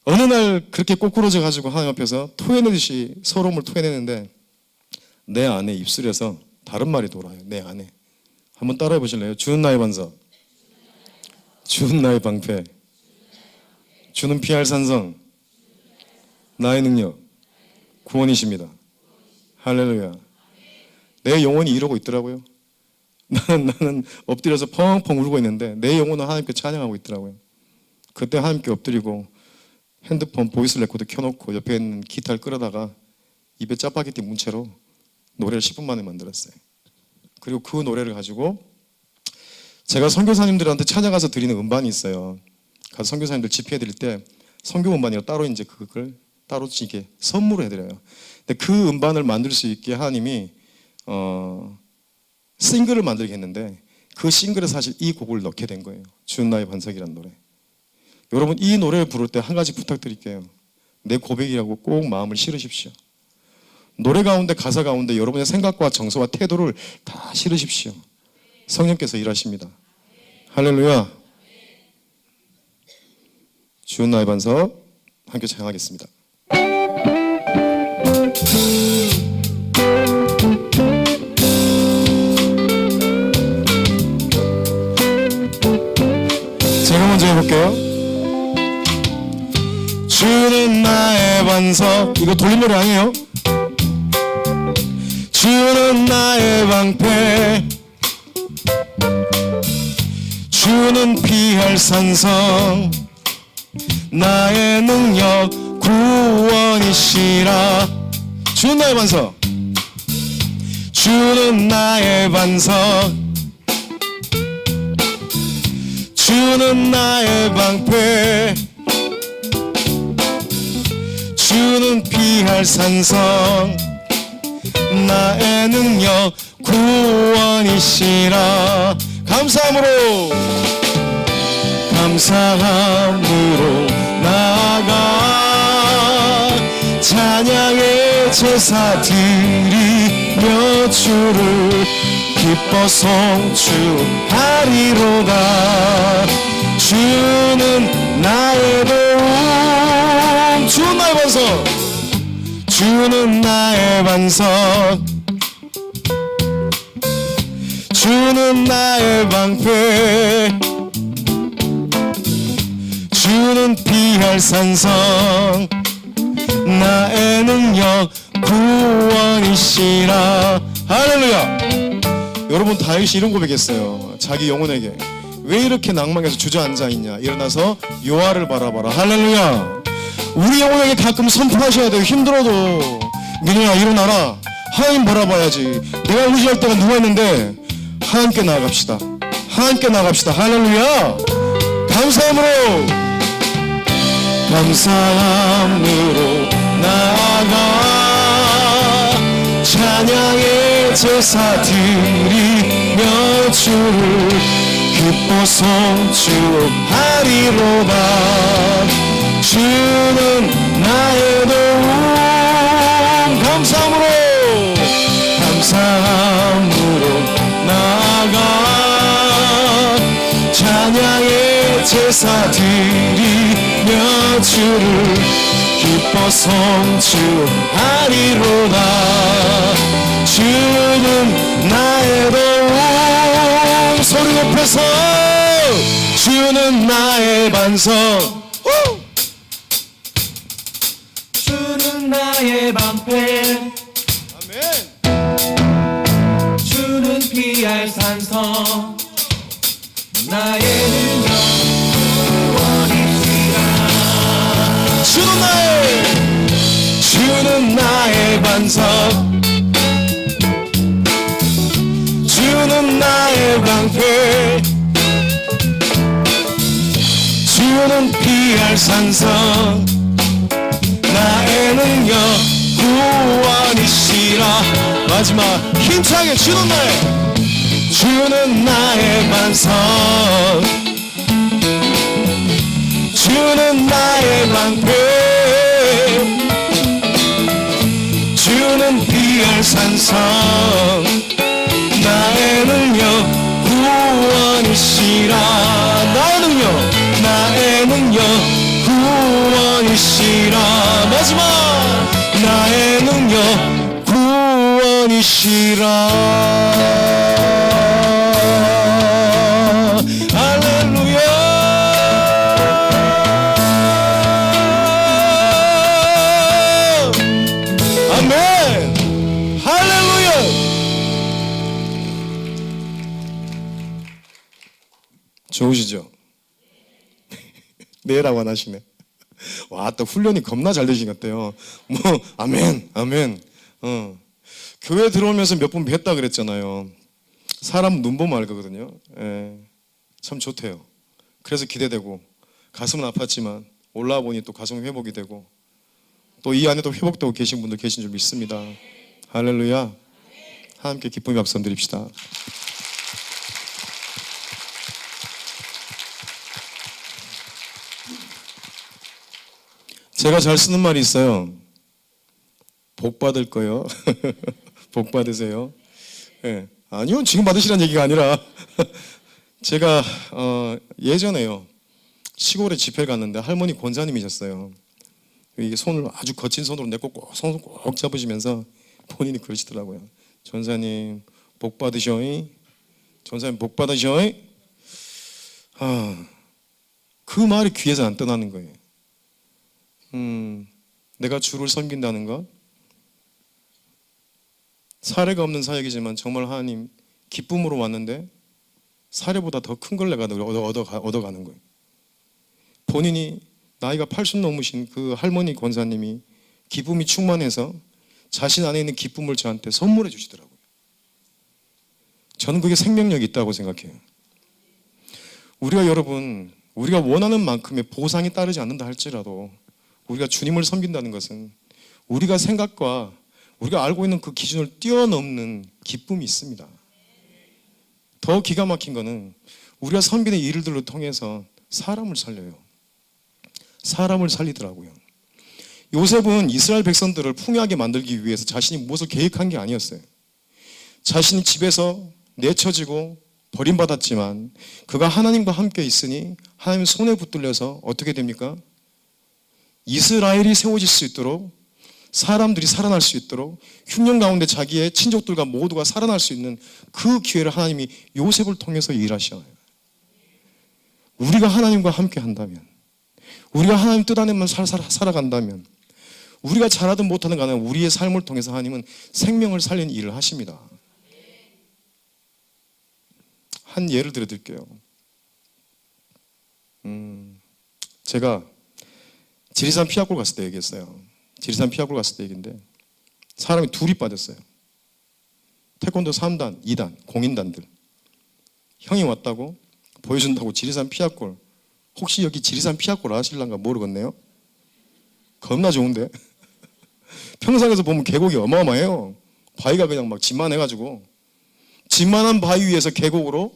어느 날 그렇게 꼬꾸러져 가지고 하나님 앞에서 토해내듯이 서러움을 토해내는데 내 안에 입술에서 다른 말이 돌아요. 내 안에. 한번 따라해 보실래요? 주는 나의 반석, 주는 나의 방패, 주는 피할 산성, 나의 능력, 구원이십니다. 할렐루야. 내 영혼이 이러고 있더라고요. 나는 엎드려서 펑펑 울고 있는데 내 영혼은 하나님께 찬양하고 있더라고요. 그때 하나님께 엎드리고 핸드폰 보이스 레코드 켜놓고 옆에 있는 기타를 끌어다가 입에 짜파게티 문 채로 노래를 10분 만에 만들었어요. 그리고 그 노래를 가지고 제가 선교사님들한테 찾아가서 드리는 음반이 있어요. 가서 선교사님들 집회 드릴 때 선교 음반이라 따로 이제 그걸 따로 이렇게 선물을 해드려요. 근데 그 음반을 만들 수 있게 하나님이 싱글을 만들게 했는데 그 싱글에 사실 이 곡을 넣게 된 거예요. 주는 나의 반석이라는 노래. 여러분 이 노래를 부를 때 한 가지 부탁드릴게요. 내 고백이라고 꼭 마음을 실으십시오. 노래 가운데 가사 가운데 여러분의 생각과 정서와 태도를 다 실으십시오. 성령께서 일하십니다. 할렐루야. 주는 나의 반석 함께 찬양하겠습니다. 제가 먼저 해볼게요. 주는 나의 반석. 이거 돌림 노래 아니에요? 주는 나의 방패, 주는 피할 산성, 나의 능력 구원이시라. 주는 나의 반석, 주는 나의 반석, 주는 나의 방패, 주는 피할 산성, 나의 능력 구원이시라. 감사함으로 나아가 찬양의 제사 드리며 주를 기뻐 송축하리로다. 주는 나의 도움, 주는 나의 반석, 주는 나의 반석, 주는 나의 방패, 주는 피할 산성, 나의 능력 구원이시라. 할렐루야. 여러분 다윗이 이런 고백했어요. 자기 영혼에게 왜 이렇게 낭망해서 주저앉아 있냐. 일어나서 여호와를 바라봐라. 할렐루야. 우리 영혼에게 가끔 선포하셔야 돼요. 힘들어도 민우야 일어나라. 하나님 바라봐야지. 내가 의지할 때가 누가 있는데 하나님께 나아갑시다. 하나님께 나아갑시다. 할렐루야. 감사함으로 나아가 찬양의 제사 드리며 주를 기뻐 성취하리로다. 주는 나의 도움. 감사함으로 나아가 찬양의 제사 드리며 주를 기뻐 성취하리로다. 주는 나의 도움. 소리 높여서 주는 나의 반석. 주는 나의 방패. 아멘. 주는 피할 산성. 나의 능력 구원이시라. 주는 나의 반석. 주는 나의 방패. 주는 피할 산성. 나의 능력 구원이시라. 마지막 힘차게 주는 나의 반석. 주는 나의 방패. 주는 피할 산성. 나의 능력 구원이시라. 나의 능력 구원이시라. 마지막 나의 능력 구원이시라. 할렐루야. 아멘. 할렐루야. 좋으시죠? 네라고 안 하시네. 와, 또 훈련이 겁나 잘 되신 것 같아요. 뭐 아멘, 아멘. 교회 들어오면서 몇 번 뵀다 그랬잖아요. 사람 눈 보면 알 거거든요. 예, 참 좋대요. 그래서 기대되고 가슴은 아팠지만 올라와 보니 또 가슴 회복이 되고 또 이 안에도 회복되고 계신 분들 계신 줄 믿습니다. 할렐루야. 함께 기쁨의 박수 드립시다. 제가 잘 쓰는 말이 있어요. 복 받을 거요. 복 받으세요. 네. 아니요, 지금 받으시라는 얘기가 아니라 제가 예전에요 시골에 집회를 갔는데 할머니 권사님이셨어요. 이게 손을 아주 거친 손으로 내 손을 꼭 잡으시면서 본인이 그러시더라고요. 전사님 복 받으셔이. 전사님 복 받으셔이. 그 말이 귀에서 안 떠나는 거예요. 내가 주를 섬긴다는 것, 사례가 없는 사역이지만 정말 하나님 기쁨으로 왔는데 사례보다 더 큰 걸 내가 얻어가는 거예요. 본인이 나이가 80 넘으신 그 할머니 권사님이 기쁨이 충만해서 자신 안에 있는 기쁨을 저한테 선물해 주시더라고요. 저는 그게 생명력이 있다고 생각해요. 우리가 원하는 만큼의 보상이 따르지 않는다 할지라도 우리가 주님을 섬긴다는 것은 우리가 생각과 우리가 알고 있는 그 기준을 뛰어넘는 기쁨이 있습니다. 더 기가 막힌 거는 우리가 섬기는 일들을 통해서 사람을 살려요. 사람을 살리더라고요. 요셉은 이스라엘 백성들을 풍요하게 만들기 위해서 자신이 무엇을 계획한 게 아니었어요. 자신이 집에서 내쳐지고 버림받았지만 그가 하나님과 함께 있으니 하나님 손에 붙들려서 어떻게 됩니까? 이스라엘이 세워질 수 있도록, 사람들이 살아날 수 있도록, 흉년 가운데 자기의 친족들과 모두가 살아날 수 있는 그 기회를 하나님이 요셉을 통해서 일하셔요. 우리가 하나님과 함께 한다면, 우리가 하나님 뜻 안에만 살아간다면, 우리가 잘하든 못하든 간에 우리의 삶을 통해서 하나님은 생명을 살리는 일을 하십니다. 한 예를 들어 드릴게요. 제가 지리산 피아골 갔을 때 얘기했어요. 지리산 피아골 갔을 때 얘기인데 사람이 둘이 빠졌어요. 태권도 3단, 2단, 공인단들. 형이 왔다고 보여준다고 지리산 피아골. 혹시 여기 지리산 피아골 아실란가 모르겠네요. 겁나 좋은데. 평상에서 보면 계곡이 어마어마해요. 바위가 그냥 막 진만해가지고 진만한 바위 위에서 계곡으로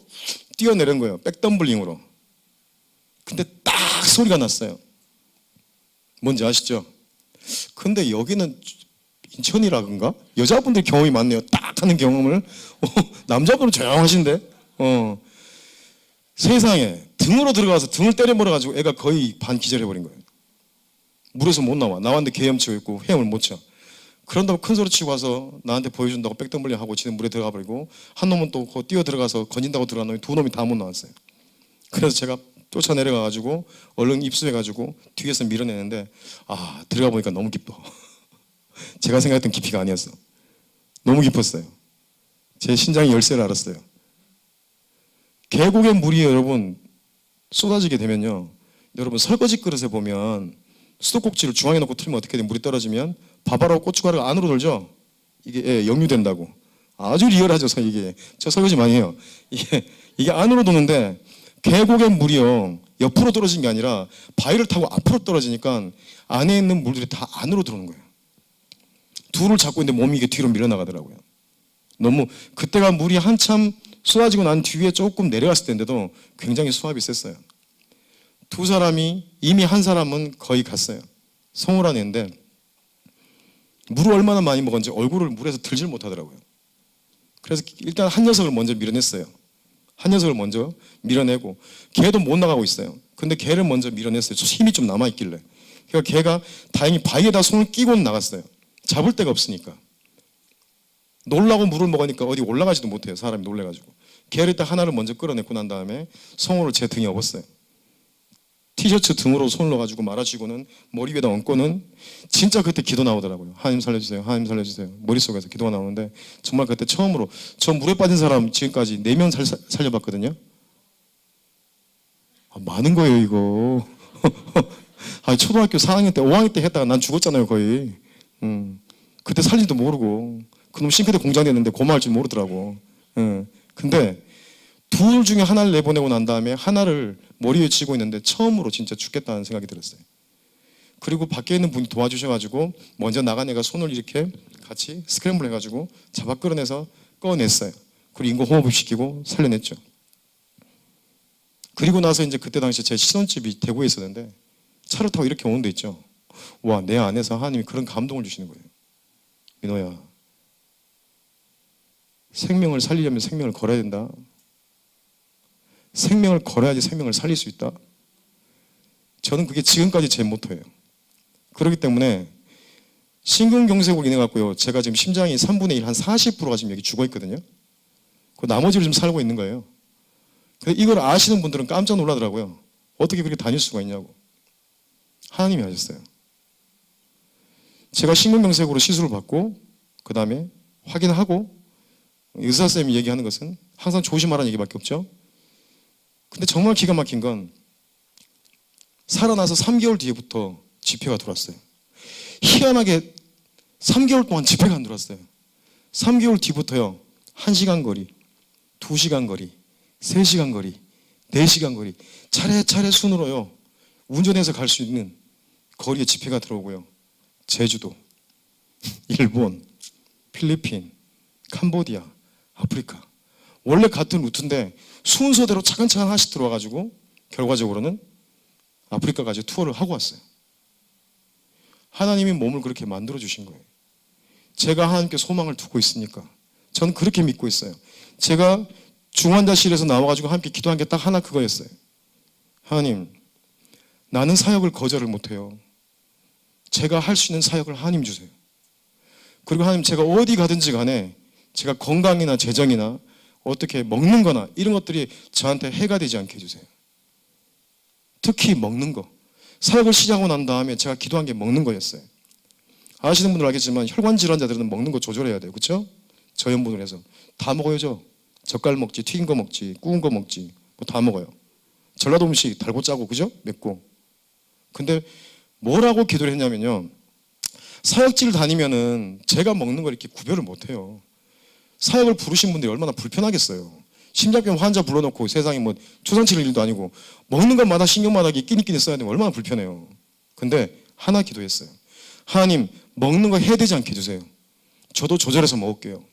뛰어내린 거예요. 백덤블링으로. 근데 딱 소리가 났어요. 뭔지 아시죠? 근데 여기는 인천이라든가 여자분들 경험이 많네요. 딱 하는 경험을. 남자분은 조용하신데. 세상에 등으로 들어가서 등을 때려버려가지고 애가 거의 반 기절해버린 거예요. 물에서 못 나와. 나왔는데 개염치고 있고 헤엄을 못 쳐. 그런다고 큰 소리 치고 와서 나한테 보여준다고 백덤블링 하고 지는 물에 들어가 버리고 한 놈은 또 뛰어 들어가서 건진다고 들어간 놈이 두 놈이 다 못 나왔어요. 그래서 제가 쫓아 내려가가지고 얼른 입수해가지고 뒤에서 밀어내는데 들어가 보니까 너무 깊어. 제가 생각했던 깊이가 아니었어. 너무 깊었어요. 제 신장이 열쇠를 알았어요. 계곡의 물이 여러분 쏟아지게 되면요, 여러분 설거지 그릇에 보면 수도꼭지를 중앙에 놓고 틀면 어떻게 돼? 물이 떨어지면 밥알하고 고춧가루가 안으로 돌죠. 이게 역류된다고. 아주 리얼하죠. 이게 저 설거지 많이 해요. 이게 안으로 도는데 계곡의 물이요 옆으로 떨어진 게 아니라 바위를 타고 앞으로 떨어지니까 안에 있는 물들이 다 안으로 들어오는 거예요. 둘을 잡고 있는데 몸이 이게 뒤로 밀어나가더라고요. 너무 그때가 물이 한참 쏟아지고 난 뒤에 조금 내려갔을 때인데도 굉장히 수압이 셌어요. 두 사람이 이미 한 사람은 거의 갔어요. 성우란 애인데 물을 얼마나 많이 먹었는지 얼굴을 물에서 들질 못하더라고요. 그래서 일단 한 녀석을 먼저 밀어냈어요. 한 녀석을 먼저 밀어내고 걔도 못 나가고 있어요. 근데 걔를 먼저 밀어냈어요. 힘이 좀 남아있길래. 그러니까 걔가 다행히 바위에다 손을 끼고는 나갔어요. 잡을 데가 없으니까. 놀라고 물을 먹으니까 어디 올라가지도 못해요. 사람이 놀래가지고. 걔를 딱 하나를 먼저 끌어내고 난 다음에 성우를 제 등에 업었어요. 티셔츠 등으로 손을 넣어가지고 말아주고는 머리 위에다 얹고는 진짜 그때 기도 나오더라고요. 하나님 살려주세요. 하나님 살려주세요. 머릿속에서 기도가 나오는데 정말 그때 처음으로 저 물에 빠진 사람 지금까지 4명 살려봤거든요. 많은 거예요 이거. 초등학교 4학년 때 5학년 때 했다가 난 죽었잖아요 거의. 그때 살린지도 모르고 그놈 싱크대 공장 됐는데 고마할 줄 모르더라고. 근데 둘 중에 하나를 내보내고 난 다음에 하나를 머리에 쥐고 있는데 처음으로 진짜 죽겠다는 생각이 들었어요. 그리고 밖에 있는 분이 도와주셔가지고 먼저 나간 애가 손을 이렇게 같이 스크램블 해가지고 잡아 끌어내서 꺼냈어요. 그리고 인공호흡을 시키고 살려냈죠. 그리고 나서 이제 그때 당시 제 신혼집이 대구에 있었는데 차를 타고 이렇게 오는 데 있죠. 와, 내 안에서 하나님이 그런 감동을 주시는 거예요. 민호야, 생명을 살리려면 생명을 걸어야 된다. 생명을 걸어야지 생명을 살릴 수 있다. 저는 그게 지금까지 제 모토예요. 그렇기 때문에 심근경색으로 인해 갖고요, 제가 지금 심장이 3분의 1, 한 40%가 지금 여기 죽어 있거든요. 그 나머지를 좀 살고 있는 거예요. 이걸 아시는 분들은 깜짝 놀라더라고요. 어떻게 그렇게 다닐 수가 있냐고. 하나님이 하셨어요. 제가 심근경색으로 시술을 받고 그 다음에 확인하고 의사선생님이 얘기하는 것은 항상 조심하라는 얘기밖에 없죠. 근데 정말 기가 막힌 건 살아나서 3개월 뒤에부터 집회가 들어왔어요. 희한하게 3개월 동안 집회가 안 들어왔어요. 3개월 뒤부터요, 1시간 거리, 2시간 거리, 3시간 거리, 4시간 거리 차례차례 순으로요 운전해서 갈 수 있는 거리에 집회가 들어오고요. 제주도, 일본, 필리핀, 캄보디아, 아프리카. 원래 같은 루트인데 순서대로 차근차근 하나씩 들어와가지고 결과적으로는 아프리카까지 투어를 하고 왔어요. 하나님이 몸을 그렇게 만들어 주신 거예요. 제가 하나님께 소망을 두고 있으니까 저는 그렇게 믿고 있어요. 제가 중환자실에서 나와가지고 함께 기도한 게 딱 하나 그거였어요. 하나님, 나는 사역을 거절을 못해요. 제가 할 수 있는 사역을 하나님 주세요. 그리고 하나님, 제가 어디 가든지 간에 제가 건강이나 재정이나 어떻게 먹는 거나 이런 것들이 저한테 해가 되지 않게 해주세요. 특히 먹는 거. 사역을 시작하고 난 다음에 제가 기도한 게 먹는 거였어요. 아시는 분들 알겠지만 혈관 질환자들은 먹는 거 조절해야 돼요. 그렇죠? 저염분을 해서 다 먹어야죠. 젓갈 먹지, 튀긴 거 먹지, 구운 거 먹지, 뭐 다 먹어요. 전라도 음식 달고 짜고, 그죠? 맵고. 근데 뭐라고 기도를 했냐면요, 사역지를 다니면은 제가 먹는 걸 이렇게 구별을 못해요. 사역을 부르신 분들이 얼마나 불편하겠어요. 심장병 환자 불러놓고 세상에 뭐 초상치를 일도 아니고 먹는 것마다 신경마다 끼니끼니 써야 되면 얼마나 불편해요. 근데 하나 기도했어요. 하나님, 먹는 거 해야 되지 않게 해주세요. 저도 조절해서 먹을게요.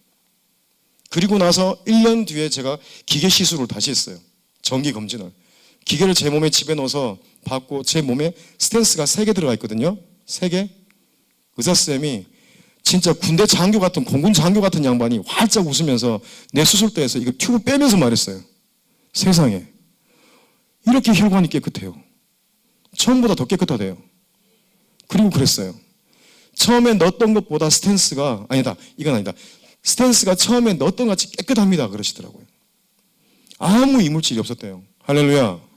그리고 나서 1년 뒤에 제가 기계 시술을 다시 했어요. 정기 검진을. 기계를 제 몸에 집에 넣어서 받고 제 몸에 스텐스가 3개 들어가 있거든요. 3개. 의사쌤이 진짜 군대 장교 같은, 공군 장교 같은 양반이 활짝 웃으면서 내 수술대에서 이거 튜브 빼면서 말했어요. 세상에, 이렇게 혈관이 깨끗해요. 처음보다 더 깨끗하대요. 그리고 그랬어요. 처음에 넣었던 것보다 스텐스가, 아니다, 이건 아니다. 스텐스가 처음에 넣었던 것 같이 깨끗합니다. 그러시더라고요. 아무 이물질이 없었대요. 할렐루야.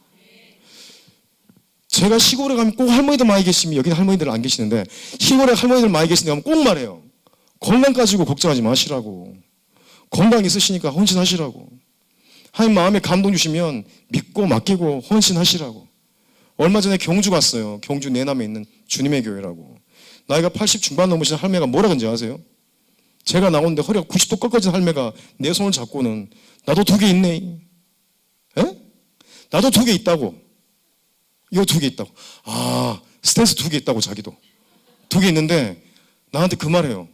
제가 시골에 가면 꼭 할머니들 많이 계시면, 여기는 할머니들 안 계시는데 시골에 할머니들 많이 계신데 가면 꼭 말해요. 건강 가지고 걱정하지 마시라고. 건강 있으시니까 헌신하시라고. 하나님 마음에 감동 주시면 믿고 맡기고 헌신하시라고. 얼마 전에 경주 갔어요. 경주 내남에 있는 주님의 교회라고. 나이가 80 중반 넘으신 할매가 뭐라 그런지 아세요? 제가 나오는데 허리가 90도 꺾어진 할매가 내 손을 잡고는 나도 2개 있네. 에? 나도 2개 있다고. 이거 2개 있다고. 아, 스탠스 2개 있다고. 자기도 2개 있는데 나한테 그 말해요.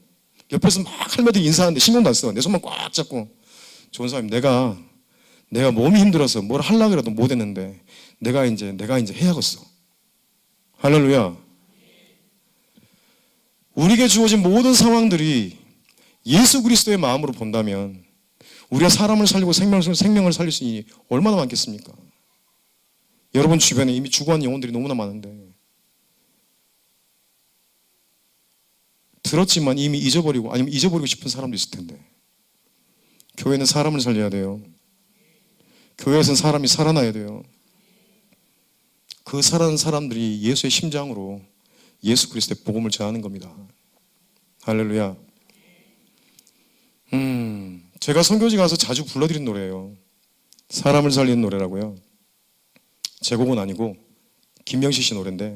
옆에서 막 할매들이 인사하는데 신경도 안 써. 내 손만 꽉 잡고, 좋은 사람님, 내가 몸이 힘들어서 뭘 하려고 해도 못 했는데 내가 이제 해야겠어. 할렐루야. 우리에게 주어진 모든 상황들이 예수 그리스도의 마음으로 본다면 우리가 사람을 살리고 생명을 살릴 수 있는 일이 얼마나 많겠습니까? 여러분 주변에 이미 죽어간 영혼들이 너무나 많은데, 들었지만 이미 잊어버리고, 아니면 잊어버리고 싶은 사람도 있을 텐데, 교회는 사람을 살려야 돼요. 교회에서는 사람이 살아나야 돼요. 그 살아난 사람들이 예수의 심장으로 예수 그리스도의 복음을 전하는 겁니다. 할렐루야. 제가 선교지 가서 자주 불러드린 노래예요. 사람을 살리는 노래라고요. 제 곡은 아니고 김명식 씨 노래인데,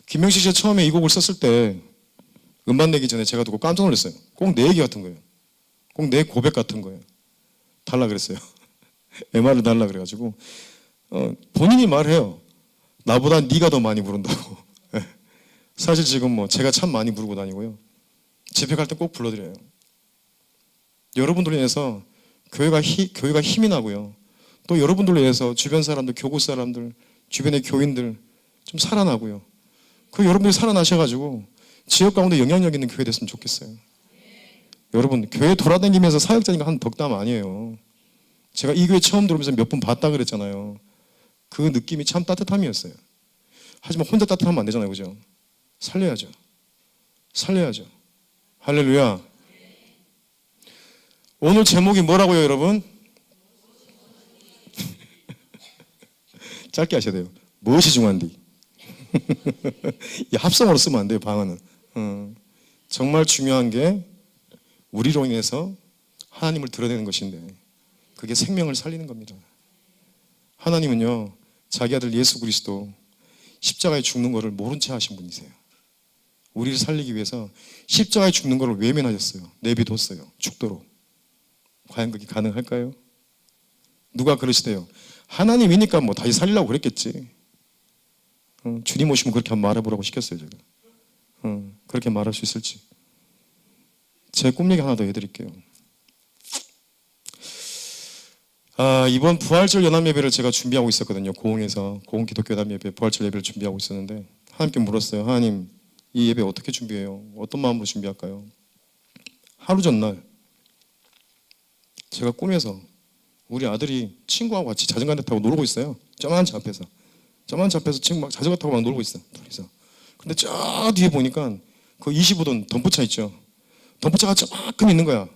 김명식 씨가 처음에 이 곡을 썼을 때 음반 내기 전에 제가 듣고 깜짝 놀랐어요. 꼭 내 얘기 같은 거예요. 꼭 내 고백 같은 거예요. 달라 그랬어요. MR을 달라 그래가지고 본인이 말해요. 나보다 네가 더 많이 부른다고. 사실 지금 뭐 제가 참 많이 부르고 다니고요. 집회 갈 때 꼭 불러드려요. 여러분들로 인해서 교회가 힘이 나고요. 또 여러분들로 인해서 주변 사람들, 교구 사람들, 주변의 교인들 좀 살아나고요. 그 여러분들이 살아나셔가지고 지역 가운데 영향력 있는 교회 됐으면 좋겠어요. 여러분, 교회 돌아다니면서 사역자니까 한 덕담 아니에요. 제가 이 교회 처음 들어오면서 몇 분 봤다 그랬잖아요. 그 느낌이 참 따뜻함이었어요. 하지만 혼자 따뜻하면 안 되잖아요. 그죠? 살려야죠. 살려야죠. 할렐루야. 오늘 제목이 뭐라고요, 여러분? 짧게 하셔야 돼요. 무엇이 중요한디? 합성어로 쓰면 안 돼요, 방언은. 정말 중요한 게 우리로 인해서 하나님을 드러내는 것인데, 그게 생명을 살리는 겁니다. 하나님은요, 자기 아들 예수 그리스도 십자가에 죽는 것을 모른 채 하신 분이세요. 우리를 살리기 위해서 십자가에 죽는 것을 외면하셨어요. 내비뒀어요. 죽도록. 과연 그게 가능할까요? 누가 그러시대요. 하나님이니까 뭐 다시 살리려고 그랬겠지. 주님 오시면 그렇게 한번 말해보라고 시켰어요, 제가. 그렇게 말할 수 있을지. 제 꿈 얘기 하나 더 해드릴게요. 이번 부활절 연합 예배를 제가 준비하고 있었거든요. 고흥에서 고흥 기독교 연합 예배 부활절 예배를 준비하고 있었는데, 하나님께 물었어요. 하나님, 이 예배 어떻게 준비해요? 어떤 마음으로 준비할까요? 하루 전날 제가 꿈에서 우리 아들이 친구하고 같이 자전거 한 대 타고 놀고 있어요. 저만 차 앞에서 친구 막 자전거 타고 막 놀고 있어요. 둘이서. 근데 저 뒤에 보니까 그 25돈 덤프차 있죠. 덤프차가 저만큼 있는 거야.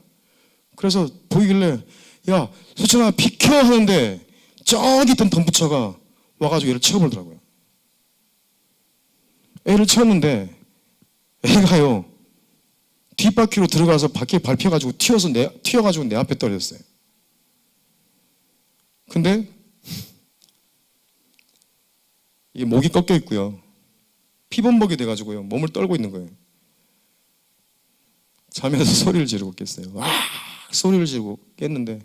그래서 보이길래, 야, 수천아 비켜 하는데 저기 있던 덤프차가 와가지고 얘를 채워버리더라고요. 애를 채웠는데 애가요 뒷바퀴로 들어가서 바퀴에 밟혀가지고 튀어가지고 내 앞에 떨어졌어요. 근데 이게 목이 꺾여 있고요, 피범벅이 돼가지고요 몸을 떨고 있는 거예요. 잠에서 소리를 지르고 깼어요. 와 소리를 지르고 깼는데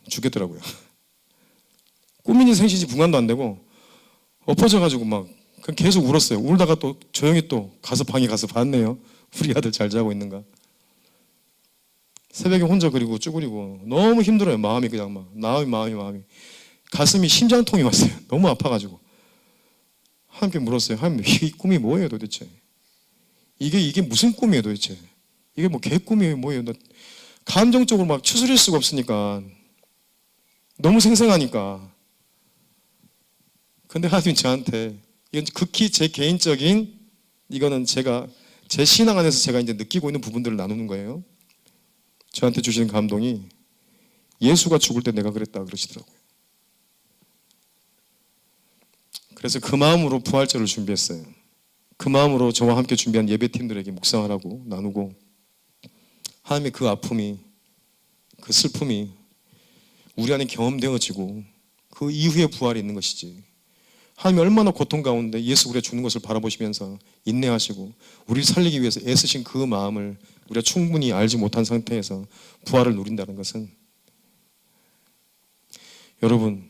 죽겠더라고요. 꿈인지 생신지 분간도 안 되고 엎어져가지고 막 계속 울었어요. 울다가 또 조용히 또 가서 방에 가서 봤네요. 우리 아들 잘 자고 있는가. 새벽에 혼자 그리고 쭈그리고 너무 힘들어요. 마음이 그냥 막 마음이 가슴이 심장통이 왔어요. 너무 아파가지고 하나님께 물었어요. 하나님 이 꿈이 뭐예요 도대체? 이게 무슨 꿈이에요 도대체? 이게 뭐 개꿈이에요 뭐예요? 나 감정적으로 막 추스릴 수가 없으니까 너무 생생하니까. 근데 하나님 저한테 이건 극히 제 개인적인, 이거는 제가 제 신앙 안에서 제가 이제 느끼고 있는 부분들을 나누는 거예요. 저한테 주시는 감동이 예수가 죽을 때 내가 그랬다 그러시더라고요. 그래서 그 마음으로 부활절을 준비했어요. 그 마음으로 저와 함께 준비한 예배팀들에게 묵상하라고 나누고, 하나님의 그 아픔이, 그 슬픔이 우리 안에 경험되어지고 그 이후에 부활이 있는 것이지, 하나님이 얼마나 고통 가운데 예수 우리가 죽는 것을 바라보시면서 인내하시고 우리를 살리기 위해서 애쓰신 그 마음을 우리가 충분히 알지 못한 상태에서 부활을 누린다는 것은, 여러분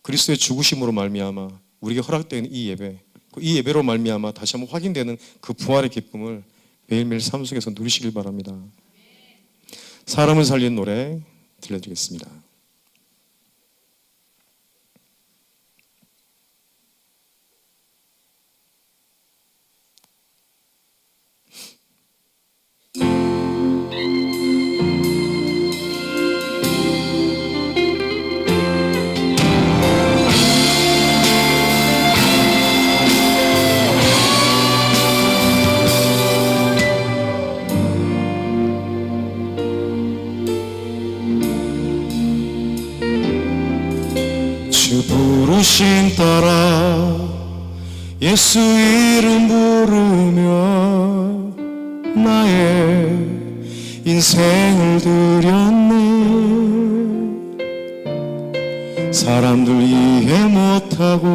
그리스도의 죽으심으로 말미암아 우리에게 허락되는 이 예배, 이 예배로 말미암아 다시 한번 확인되는 그 부활의 기쁨을 매일매일 삶 속에서 누리시길 바랍니다. 사람을 살리는 노래 들려드리겠습니다. 주 부르심 따라 예수 이름 부르며 나의 인생을 드렸네. 사람들 이해 못하고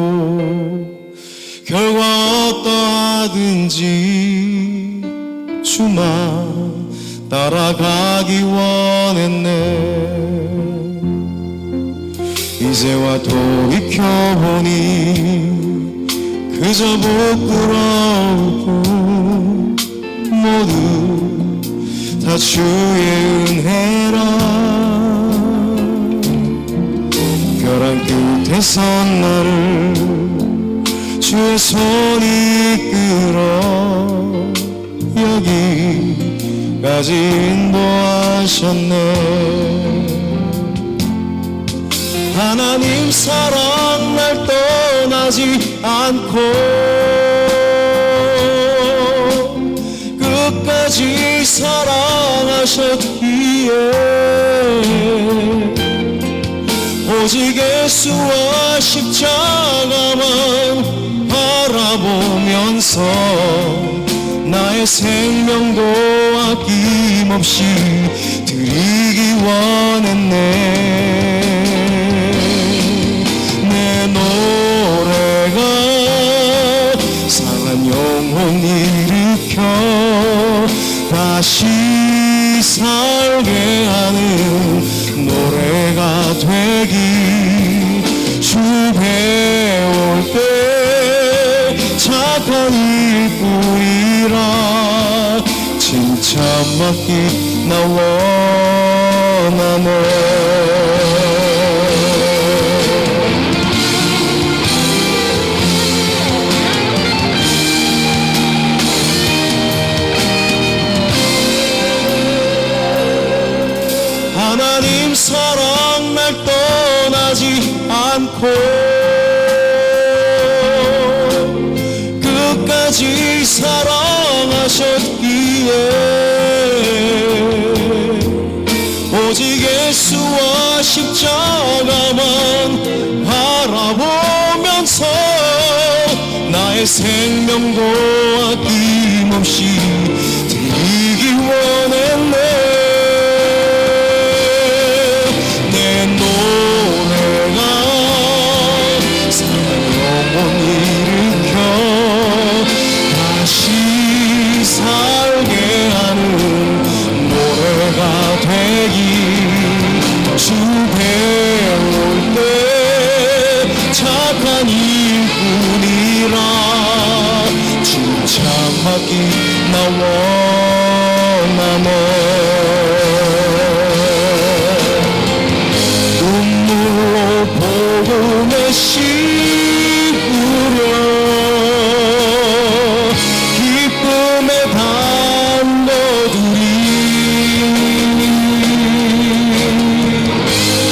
결과 어떠하든지 주만 따라가기 원했네. 이제와 돌이켜보니 그저 부끄러울 뿐, 모두 다 주의 은혜라. 벼랑 끝에 선 나를 주의 손이 이끌어 여기까지 인도하셨네. 하나님 사랑 날 떠나지 않고 끝까지 사랑하셨기에 오직 예수와 십자가만 바라보면서 나의 생명도 아낌없이 드리기 원했네. 내 노래가 상한 영혼 일으켜 다시 살게 하는 노래가 되기, 주 배울 때 착한 일뿐이라 칭찬받기 나 원하네. 하나님 사랑 날 떠나지 않고 끝까지 사랑하셨기에 오직 예수와 십자가만 바라보면서 나의 내 생명도 아낌없이 드리기 원했네. 내 노래가 사랑 영혼 일으켜 다시 살게 하는 노래가 되기. 주 배울 때 착한 일뿐이라 칭찬받기 나 원하네. 눈물로 복음의 씹으려 기쁨의 단도들이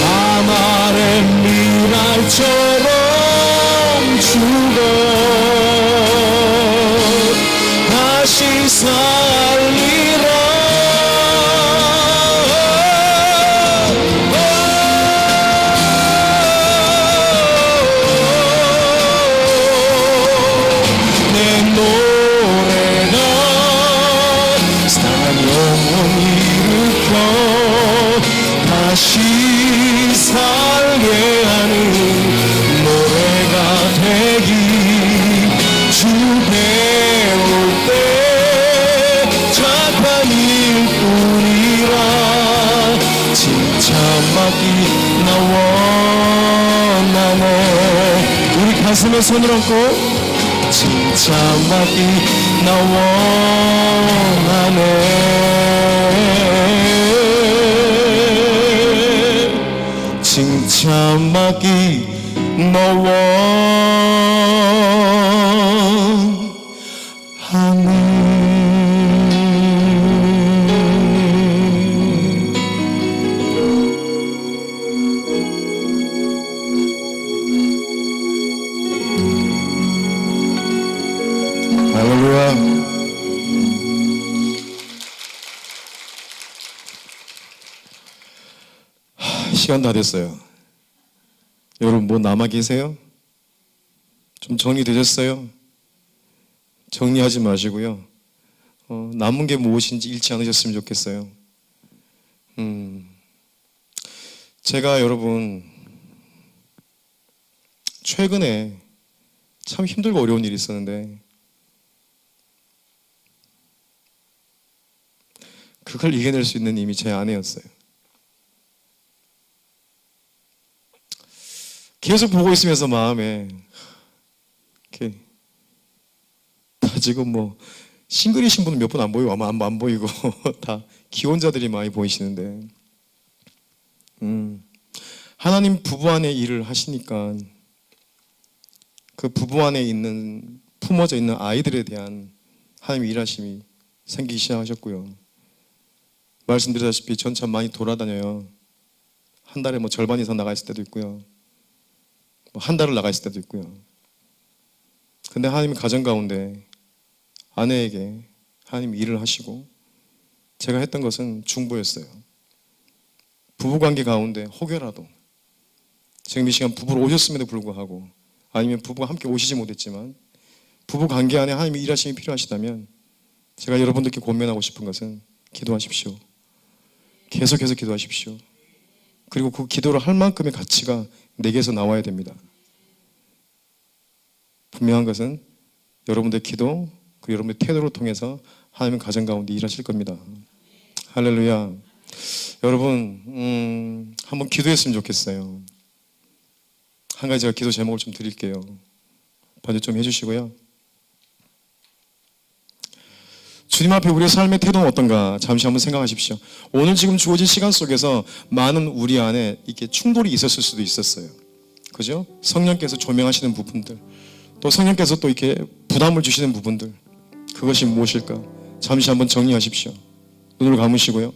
하늘의 미랄처럼 죽어 다시 살리라. 내 노래가 사랑 영혼 일으켜 다시 살게 하는 노래가 되기. 주 배울 때 착한 일뿐이라 칭찬받기 나 원하네. 우리 가슴에 손을 얹고 칭찬받기 나 원하네. 칭찬받기 나 원하네. 할렐루야. 시간 다 됐어요. 여러분 뭐 남아 계세요? 좀 정리되셨어요? 정리하지 마시고요. 남은 게 무엇인지 잃지 않으셨으면 좋겠어요. 제가 여러분 최근에 참 힘들고 어려운 일이 있었는데 그걸 이겨낼 수 있는 힘이 제 아내였어요. 계속 보고 있으면서 마음에 이렇게 다 지금 뭐 싱글이신 분은 몇 분 안 보이고 아마 안 보이고 다 기혼자들이 많이 보이시는데 하나님 부부 안에 일을 하시니까 그 부부 안에 있는 품어져 있는 아이들에 대한 하나님의 일하심이 생기기 시작하셨고요. 말씀드렸다시피 전 참 많이 돌아다녀요. 한 달에 뭐 절반 이상 나가 있을 때도 있고요. 한 달을 나가 있을 때도 있고요. 근데 하나님이 가정 가운데 아내에게 하나님이 일을 하시고 제가 했던 것은 중보였어요. 부부관계 가운데 혹여라도 지금 이 시간 부부로 오셨음에도 불구하고 아니면 부부가 함께 오시지 못했지만 부부관계 안에 하나님의 일하심이 필요하시다면 제가 여러분들께 권면하고 싶은 것은 기도하십시오. 계속해서 기도하십시오. 그리고 그 기도를 할 만큼의 가치가 내게서 나와야 됩니다. 분명한 것은 여러분들의 기도 그리고 여러분들의 태도를 통해서 하나님은 가정 가운데 일하실 겁니다. 할렐루야. 여러분 한번 기도했으면 좋겠어요. 한 가지 제가 기도 제목을 좀 드릴게요. 반주 좀 해주시고요. 주님 앞에 우리의 삶의 태도는 어떤가 잠시 한번 생각하십시오. 오늘 지금 주어진 시간 속에서 많은 우리 안에 이렇게 충돌이 있었을 수도 있었어요. 그죠? 성령께서 조명하시는 부분들, 또 성령께서 또 이렇게 부담을 주시는 부분들, 그것이 무엇일까? 잠시 한번 정리하십시오. 눈을 감으시고요.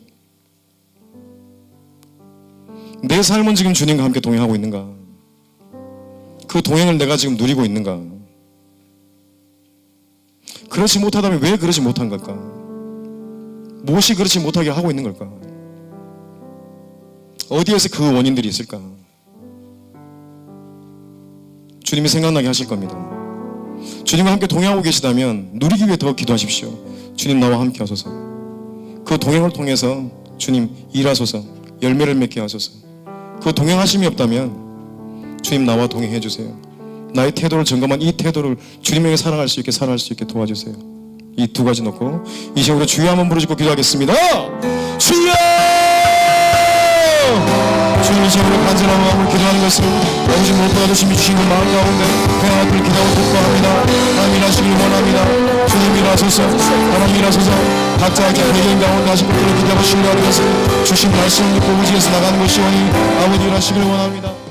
내 삶은 지금 주님과 함께 동행하고 있는가? 그 동행을 내가 지금 누리고 있는가? 그렇지 못하다면 왜 그러지 못한 걸까? 무엇이 그렇지 못하게 하고 있는 걸까? 어디에서 그 원인들이 있을까? 주님이 생각나게 하실 겁니다. 주님과 함께 동행하고 계시다면 누리기 위해 더 기도하십시오. 주님 나와 함께 하소서. 그 동행을 통해서 주님 일하소서. 열매를 맺게 하소서. 그 동행하심이 없다면 주님 나와 동행해 주세요. 나의 태도를 점검한 이 태도를 주님에게 살아갈 수 있게 도와주세요. 이 두 가지 놓고 이 시간으로 주여 한번 부르짖고 기도하겠습니다. 주여! 주님 이 시간으로 간절한 마음으로 기도하는 것을 아버지 무엇보다도 주님이 주신 그 마음 가운데 그냥 앞을 기도하고 독과합니다. 하나님 일하시길 원합니다. 주님 일하소서. 하나님 일하소서. 각자에게 배경 가운데 하신 것들을 기대하고 신뢰하는 것을 주신 말씀을 듣고 의지해서 나가는 것이오니 아버지 일하시길 원합니다.